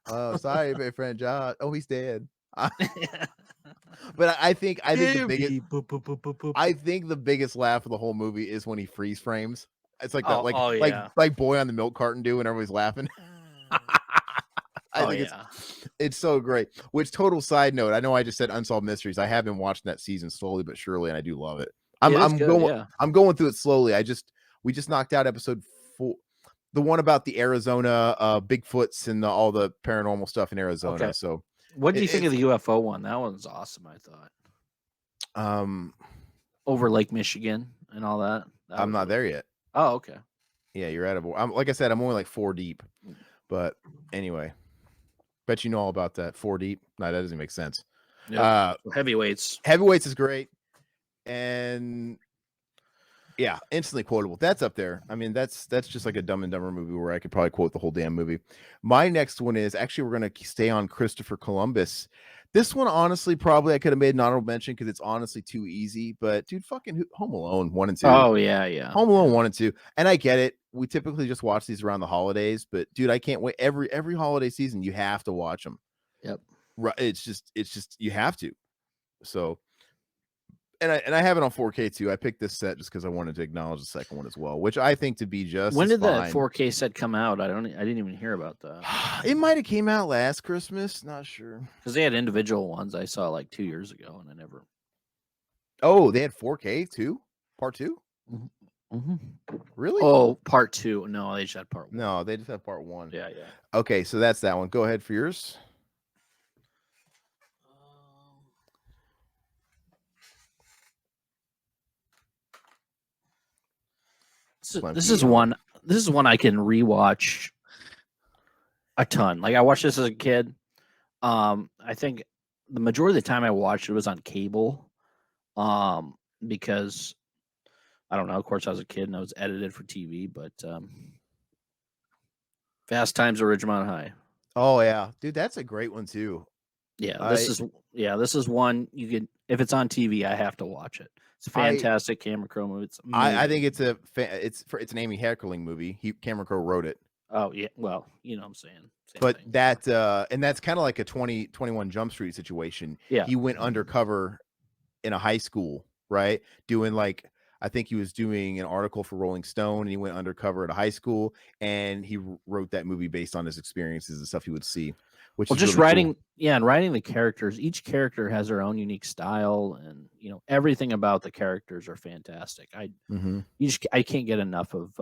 Oh, sorry, my friend Josh. Oh, he's dead. But I think the biggest the biggest laugh of the whole movie is when he freeze frames. It's like that, like Boy on the Milk Carton do, and everybody's laughing. I think it's so great. Which, total side note, I know I just said Unsolved Mysteries. I have been watching that season slowly but surely, and I do love it. I'm going through it slowly. We just knocked out episode 4, the one about the Arizona Bigfoots and all the paranormal stuff in Arizona. Okay. So, what do you think of the UFO one? That one's awesome. I thought. Over Lake Michigan and all that. I'm not there yet. Oh, okay. Yeah, you're at like I said, I'm only like 4 deep. But anyway, bet you know all about that. 4 deep. No, that doesn't make sense. Yep. Heavyweights. Heavyweights is great. And Yeah, instantly quotable. That's up there. I mean, that's just like a Dumb and Dumber movie where I could probably quote the whole damn movie. My next one is actually we're gonna stay on Christopher Columbus. This one, honestly, probably I could have made an honorable mention because it's honestly too easy. But dude, fucking Home Alone 1 and 2, Oh yeah, yeah, Home Alone yeah. 1 and 2, and I get it. We typically just watch these around the holidays, but dude, I can't wait. Every holiday season, you have to watch them. Yep. Right? It's just you have to. So and I have it on 4K too. I picked this set just because I wanted to acknowledge the second one as well, which I think to be just When as did that fine. 4K set come out? I didn't even hear about that It might have came out last Christmas, not sure. because they had individual ones I saw like 2 years ago, and I never. Oh, they had 4K too? Part 2? Mhm. Mhm. Really? Oh, part two. No, they just had part one. No, they just have part 1. Yeah, yeah. Okay, so that's that one. Go ahead for yours. Um, this is Plenty of one. This is one I can rewatch a ton. Like I watched this as a kid. I think the majority of the time I watched it was on cable. Because I don't know. Of course, I was a kid and I was edited for TV, but Fast Times at Ridgemont High. Oh yeah. Dude, that's a great one too. Yeah, I this is one you could if it's on TV, I have to watch it. It's a I fantastic camera crow movie. It's I amazing. think it's an Amy Heckerling movie. Cameron Crowe wrote it. Oh yeah, well, you know what I'm saying. Same But thing. and that's kind of like a 2021 Jump Street situation. Yeah. He went undercover in a high school, right? Doing like I think he was doing an article for Rolling Stone and he went undercover at a high school and he wrote that movie based on his experiences and stuff he would see, which Well, is just really cool. writing, yeah, and writing the characters. Each character has their own unique style, and everything about the characters are fantastic. Mhm. I can't get enough of.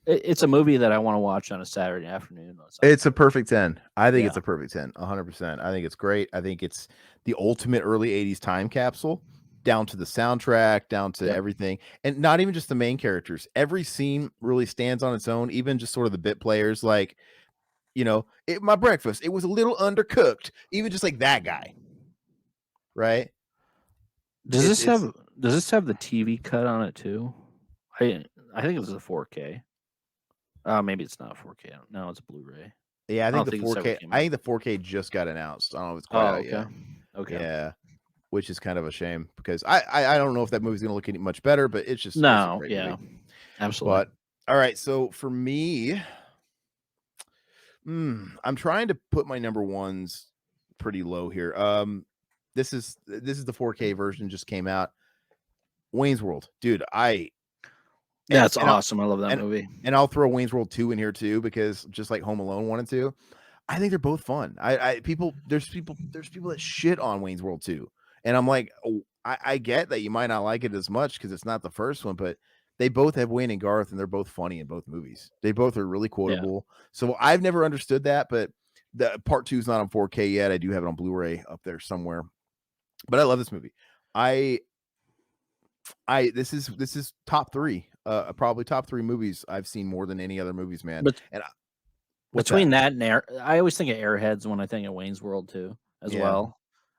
It's a movie that I want to watch on a Saturday afternoon. It's a perfect 10. I think Yeah. it's a perfect 10, 100%. I think it's great. I think it's the ultimate early 80s time capsule, down to the soundtrack, down to Yep. everything. And not even just the main characters. Every scene really stands on its own, even just sort of the bit players like, my breakfast, it was a little undercooked. Even just like that guy, right? Does It's this it's have the TV cut on it too? I I think it was a 4K. Maybe it's not 4K. No, it's Blu-ray. yeah, I I think don't the think this ever 4K came I out. think the 4K just got announced. I don't know if it's quite Oh, out okay. yet. Okay. Yeah, which is kind of a shame because I don't know if that movie's gonna look any much better, but it's a No, great movie. yeah, absolutely. But all right, so for me, I'm trying to put my number ones pretty low here. This is the 4K version just came out. Wayne's World, dude. That's And I awesome. I love that and movie. and I'll throw Wayne's World 2 in here too because just like Home Alone 1 and 2, I think they're both fun. There's people that shit on Wayne's World 2, and I'm like, oh, I get that you might not like it as much because it's not the first one, but they both have Wayne and Garth, and they're both funny in both movies. They both are really Yeah. quotable. So I've never understood that, but the part 2 is not on 4K yet. I do have it on Blu-ray up there somewhere. But I love this movie. I this is top 3. Probably top 3 movies I've seen more than any other movies, man. But And what's that? between that and I always think of Airheads when I think of Wayne's World too, as Yeah. well.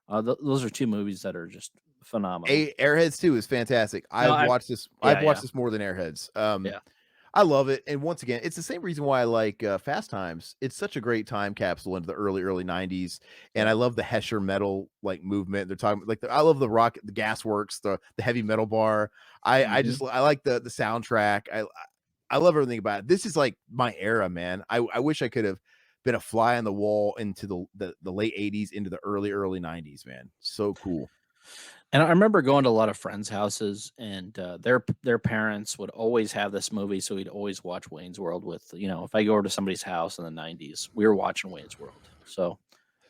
Those are two movies that are just phenomenal. Airheads 2 is fantastic. No, I've yeah, watched yeah, this more than Airheads. yeah, I love it, and once again, it's the same reason why I like, Fast Times. It's such a great time capsule into the early 90s, and I yeah. love the Hesher metal, like, movement. They're talking like, I love the gas works, the heavy metal bar. Hmm. I like the soundtrack. I love everything about it. This is, like, my era, man. I wish I could have been a fly on the wall into the late '80s into the early '90s, man. So cool. And I remember going to a lot of friends' houses, and their parents would always have this movie, so we'd always watch Wayne's World with. If I go over to somebody's house in the '90s, we were watching Wayne's World. So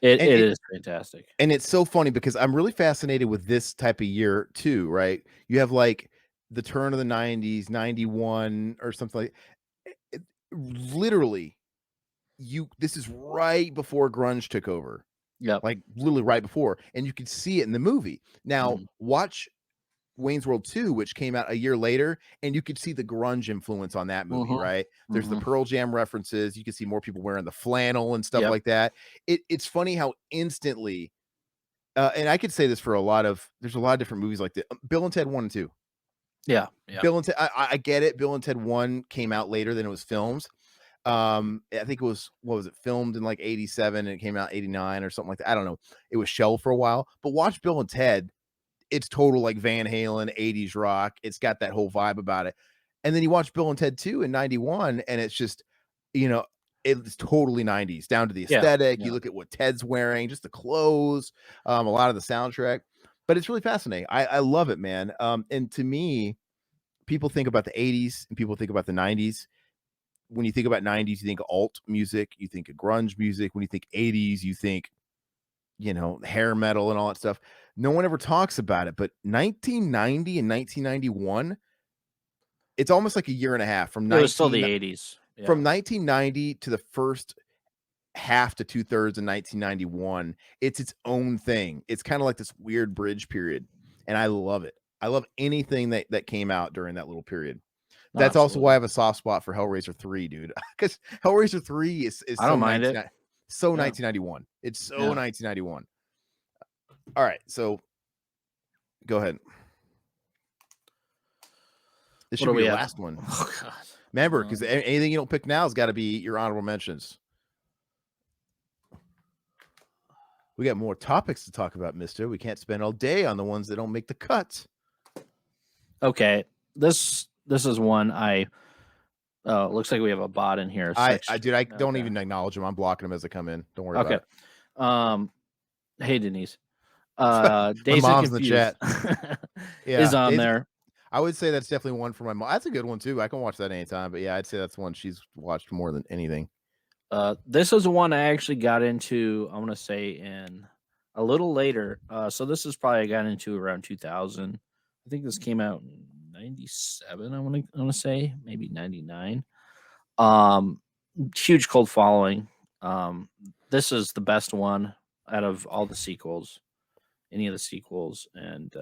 it, And it it is fantastic. And it's so funny because I'm really fascinated with this type of year too, right? You have like the turn of the '90s, '91 or something like literally this is right before grunge took over. Yep. Like literally right before, and you can see it in the movie. Now, Mhm. watch Wayne's World 2, which came out a year later, and you could see the grunge influence on that movie, Mhm. right? There's the Mhm. Pearl Jam references. You can see more people wearing the flannel and stuff Yep. like that. It's funny how instantly and I could say this for there's a lot of different movies like that. Bill and Ted 1 and 2. Yeah, yeah. Bill and Ted, I get it. Bill and Ted 1 came out later than it was filmed. I think it was, what was it, filmed in like 87 and it came out 89 or something like that. I don't know. It was shelved for a while. But watch Bill and Ted. It's total like Van Halen, 80s rock. It's got that whole vibe about it. And then you watch Bill and Ted 2 in 91, and it's just, you know, it's totally 90s, down to the Yeah, aesthetic. You yeah. look at what Ted's wearing, just the clothes, a lot of the soundtrack. But it's really fascinating. I love it, man. And to me, people think about the 80s and people think about the 90s. When you think about 90s, you think alt music, you think of grunge music. When you think 80s, you think, hair metal and all that stuff. No one ever talks about it, but 1990 and 1991, it's almost like a year and a half It was still the 80s. Yeah. from 1990 to the first half to 2/3 of 1991. It's its own thing. It's kind of like this weird bridge period, and I love it. I love anything that came out during that little period. No, That's also why I absolutely. have a soft spot for Hellraiser 3, dude. Because Hellraiser 3 is I so don't mind it. Yeah, 1991. It's so yeah. 1991. All right, so go ahead. This What should do be we your have? last one. Oh God. Remember, because anything you don't pick now has got to be your honorable mentions. We got more topics to talk about, mister. We can't spend all day on the ones that don't make the cut. Okay, this is one I. Oh, looks like we have a bot in here. I don't Okay. even acknowledge them. I'm blocking them as they come in. Don't worry Okay. about Hey Denise. it. My Dazed and mom's in the Confused chat. is Yeah, on Daisy. there. I would say that's definitely one for my mom. That's a good one too. I can watch that anytime. But yeah, I'd say that's one she's watched more than anything. This is one I actually got into. I want to say in a little later. So this is probably I got into around 2000. I think this came out in 97. I want to say maybe 99. Um, Huge cult following. This is the best one out of all the sequels, any of the sequels, and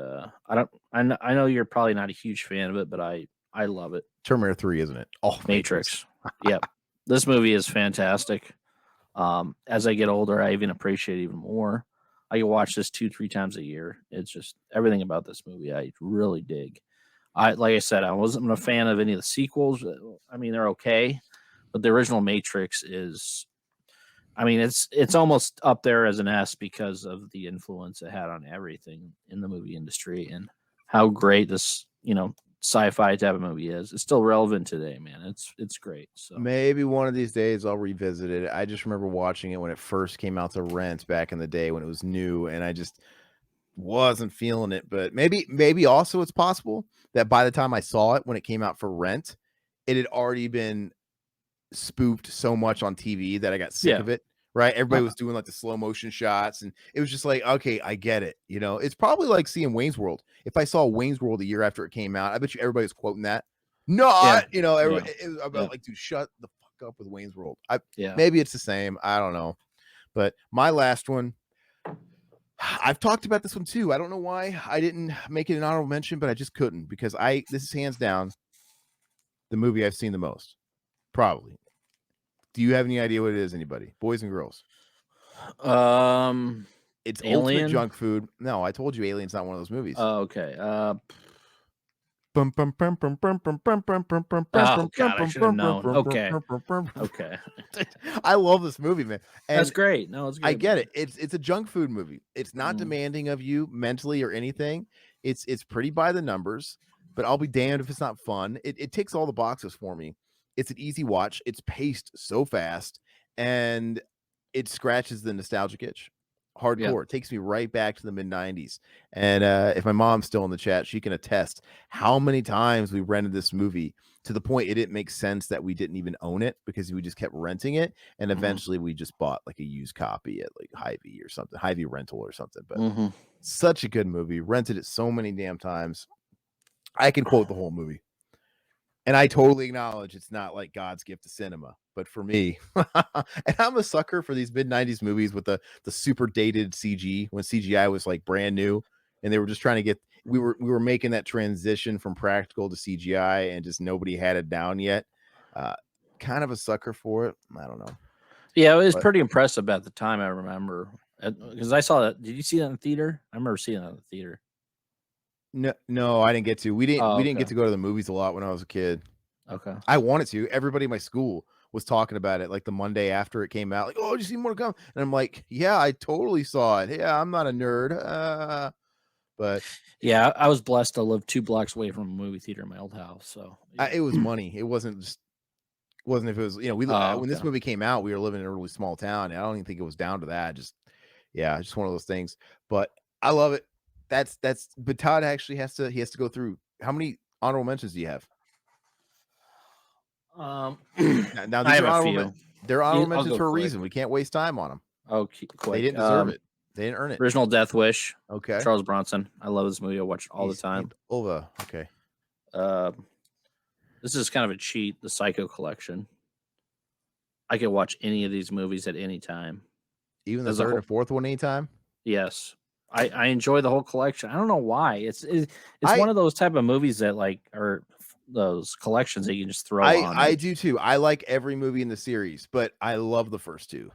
I know you're probably not a huge fan of it, but I love it. Terminator 3, isn't it? Oh, Matrix. Matrix. Yep, this movie is fantastic. As I get older, I even appreciate it even more. I can watch this 2-3 times a year. It's just everything about this movie I really dig. Like I said, I wasn't a fan of any of the sequels. I mean, they're okay, but the original Matrix is. I mean, it's almost up there as an S because of the influence it had on everything in the movie industry and how great this sci-fi type of movie is. It's still relevant today, man. It's great. So Maybe one of these days I'll revisit it. I just remember watching it when it first came out to rent back in the day when it was new, and I just wasn't feeling it. But maybe also it's possible that by the time I saw it when it came out for rent, it had already been spoofed so much on TV that I got sick yeah, of it. Right? Everybody uh, was doing like the slow motion shots, and it was just like, okay, I get it. It's probably like seeing Wayne's World. If I saw Wayne's World a year after it came out, I bet you everybody's quoting that. yeah, Not, yeah, it was yeah, about like, dude, shut the fuck up with Wayne's World. I yeah. Maybe it's the same. I don't know. But my last one, I've talked about this one too. I don't know why I didn't make it an honorable mention, but I just couldn't because this is hands down the movie I've seen the most. Probably. Do you have any idea what it is, anybody? Boys and girls. Um, It's ultimate Alien. junk food. No, I told you Alien's not one of those movies. Okay. Oh Oh God, I should have known. Okay. Okay. I love this movie, man. That's And great. No, it's I good, get man. it. It's a junk food movie. It's not Mhm. demanding of you mentally or anything. It's pretty by the numbers, but I'll be damned if it's not fun. It ticks all the boxes for me. It's an easy watch. It's paced so fast, and it scratches the nostalgic itch. Yeah. Hardcore. It takes me right back to the mid 90s. And if my mom's still in the chat, she can attest how many times we rented this movie to the point it didn't make sense that we didn't even own it because we just kept renting it. And Mhm. eventually we just bought like a used copy at like Hy-Vee or something, Hy-Vee rental or something. But Mhm. such a good movie. Rented it so many damn times. I can quote the whole movie. And I totally acknowledge it's not like God's gift to cinema, but for me, and I'm a sucker for these mid 90s movies with the super dated CG when CGI was like brand new and they were just trying to get we were making that transition from practical to CGI and just nobody had it down yet. Uh Kind of a sucker for it. I don't know. Yeah, it was But pretty impressive at the time. I remember because I saw that. Did you see that in the theater? I remember seeing that in the theater. No, I didn't get to. Oh, We didn't okay. get to go to the movies a lot when I was a kid. Okay. I wanted to. Everybody in my school was talking about it like the Monday after it came out. Like, oh, did you see more to come? And I'm like, yeah, I totally saw it. Yeah, I'm not a nerd. But Yeah, I was blessed to live 2 blocks away from a movie theater in my old house, so yeah. it was money. It wasn't just wasn't if it was, Oh, when this okay. movie came out, we were living in a really small town. And I don't even think it was down to that. Just yeah, just one of those things. But I love it. But Todd actually he has to go through how many honorable mentions do you have? Um, Now I these have are a few. they're honorable I'll mentions go for a quick. reason. We can't waste time on them. I'll They quick. didn't deserve it. They didn't earn it. Original Death Wish, Okay. Charles Bronson. I love this movie. I watch it all the He's time. over. Okay. This is kind of a cheat. The Psycho Collection. I could watch any of these movies at any time. Even the There's a third whole and fourth one anytime? yes. I enjoy the whole collection. I don't know why. It's I one of those type of movies that like are those collections that you can just throw on. I do too. I like every movie in the series, but I love the first two.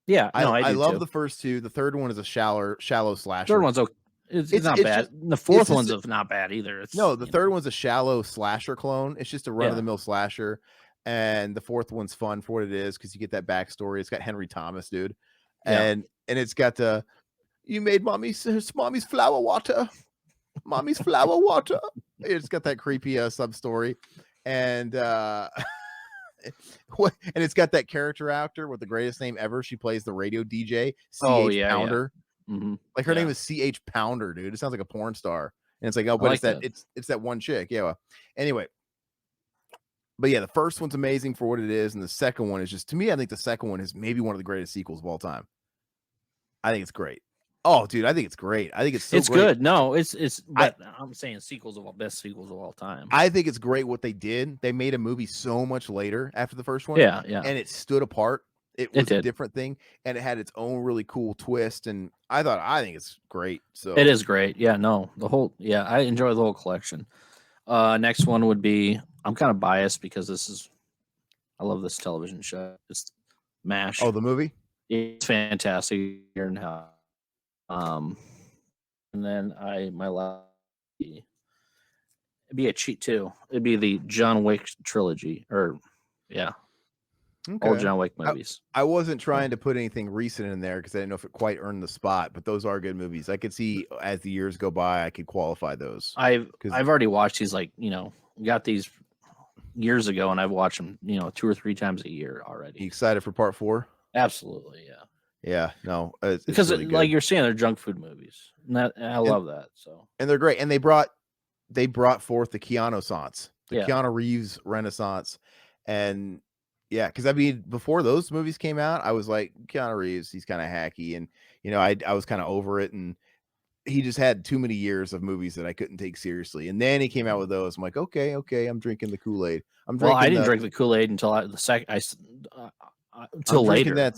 Yeah, no, I I do love too. the first two. The third one is a shallow Third slasher. one's okay. It's not It's bad. just The it's fourth just one's not bad either. It's no, the third one's a shallow slasher clone. It's just a run of yeah, the mill slasher. And the fourth one's fun for what it is because you get that backstory. It's got Henry Thomas, dude. yeah. And it's got the you made mommy's flower water. Mommy's flower water. It's got that creepy sub story. And and it's got that character actor with the greatest name ever. She plays the radio DJ, Oh CH yeah, yeah. Pounder. Like her name Yeah. is CH Pounder, dude. It sounds like a porn star. And it's like, oh, I but like that. it's that one chick. Yeah. Well, anyway, but yeah, the first one's amazing for what it is, and the second one is just to me, I think the second one is maybe one of the greatest sequels of all time. I think it's great. Oh, dude, I think it's great. I think it's so It's great. good. No, I but I'm saying best sequels of all time. I think it's great what they did. They made a movie so much later after the first one, Yeah, yeah. and it stood apart. It It was a did. different thing, and it had its own really cool twist. And I think it's great. So It is great. Yeah, no. I enjoy the whole collection. Next one would be I'm kind of biased because I love this television show. It's MASH. oh, the movie. It's fantastic. Year and a half. And then my last it'd be a cheat too. It'd be the John Wick trilogy, or yeah, all Okay. John Wick movies. I wasn't trying to put anything recent in there because I didn't know if it quite earned the spot, but those are good movies. I could see as the years go by, I could qualify those. I've Because already watched these got these years ago, and I've watched them 2 or 3 times a year you already. excited for part 4? Absolutely, yeah. Yeah, no, it's Because really like good. you're saying, they're junk food movies, and I love that. So And they're great. And they brought forth the Keanu Renaissance, the yeah, Keanu Reeves Renaissance. And yeah, because I mean, before those movies came out, I was like, Keanu Reeves, he's kind of hacky. And I was kind of over it. And he just had too many years of movies that I couldn't take seriously. And then he came out with those. I'm like, okay, I'm drinking the Kool-Aid. I'm well, I drinking didn't drink the Kool-Aid until I'm until drinking later.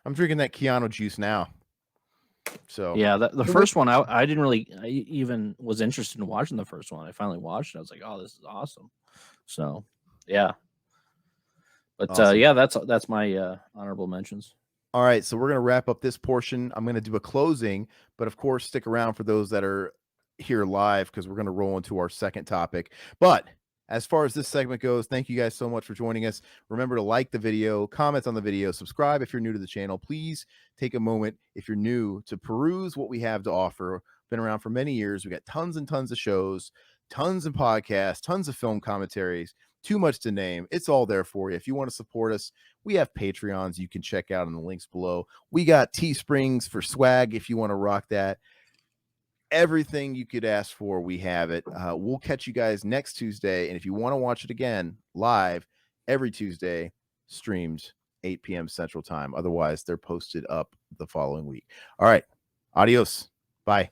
I'm drinking that Keanu juice now. So Yeah, the and first one I didn't really even was interested in watching the first one. I finally watched it. I was like, oh, this is awesome. So yeah, but awesome. yeah, that's my honorable mentions. All right, so we're going to wrap up this portion. I'm going to do a closing, but of course, stick around for those that are here live because we're going to roll into our second topic. But as far as this segment goes, thank you guys so much for joining us. Remember to like the video, comment on the video, subscribe if you're new to the channel. Please take a moment if you're new to peruse what we have to offer. Been around for many years. We got tons and tons of shows, tons of podcasts, tons of film commentaries. Too much to name. It's all there for you. If you want to support us, we have Patreons you can check out in the links below. We got Teesprings for swag if you want to rock that. Everything you could ask for, we have it. We'll catch you guys next Tuesday. And if you want to watch it again live, every Tuesday, streamed 8 p.m. Central Time. Otherwise, they're posted up the following week. All right. Adios. Bye.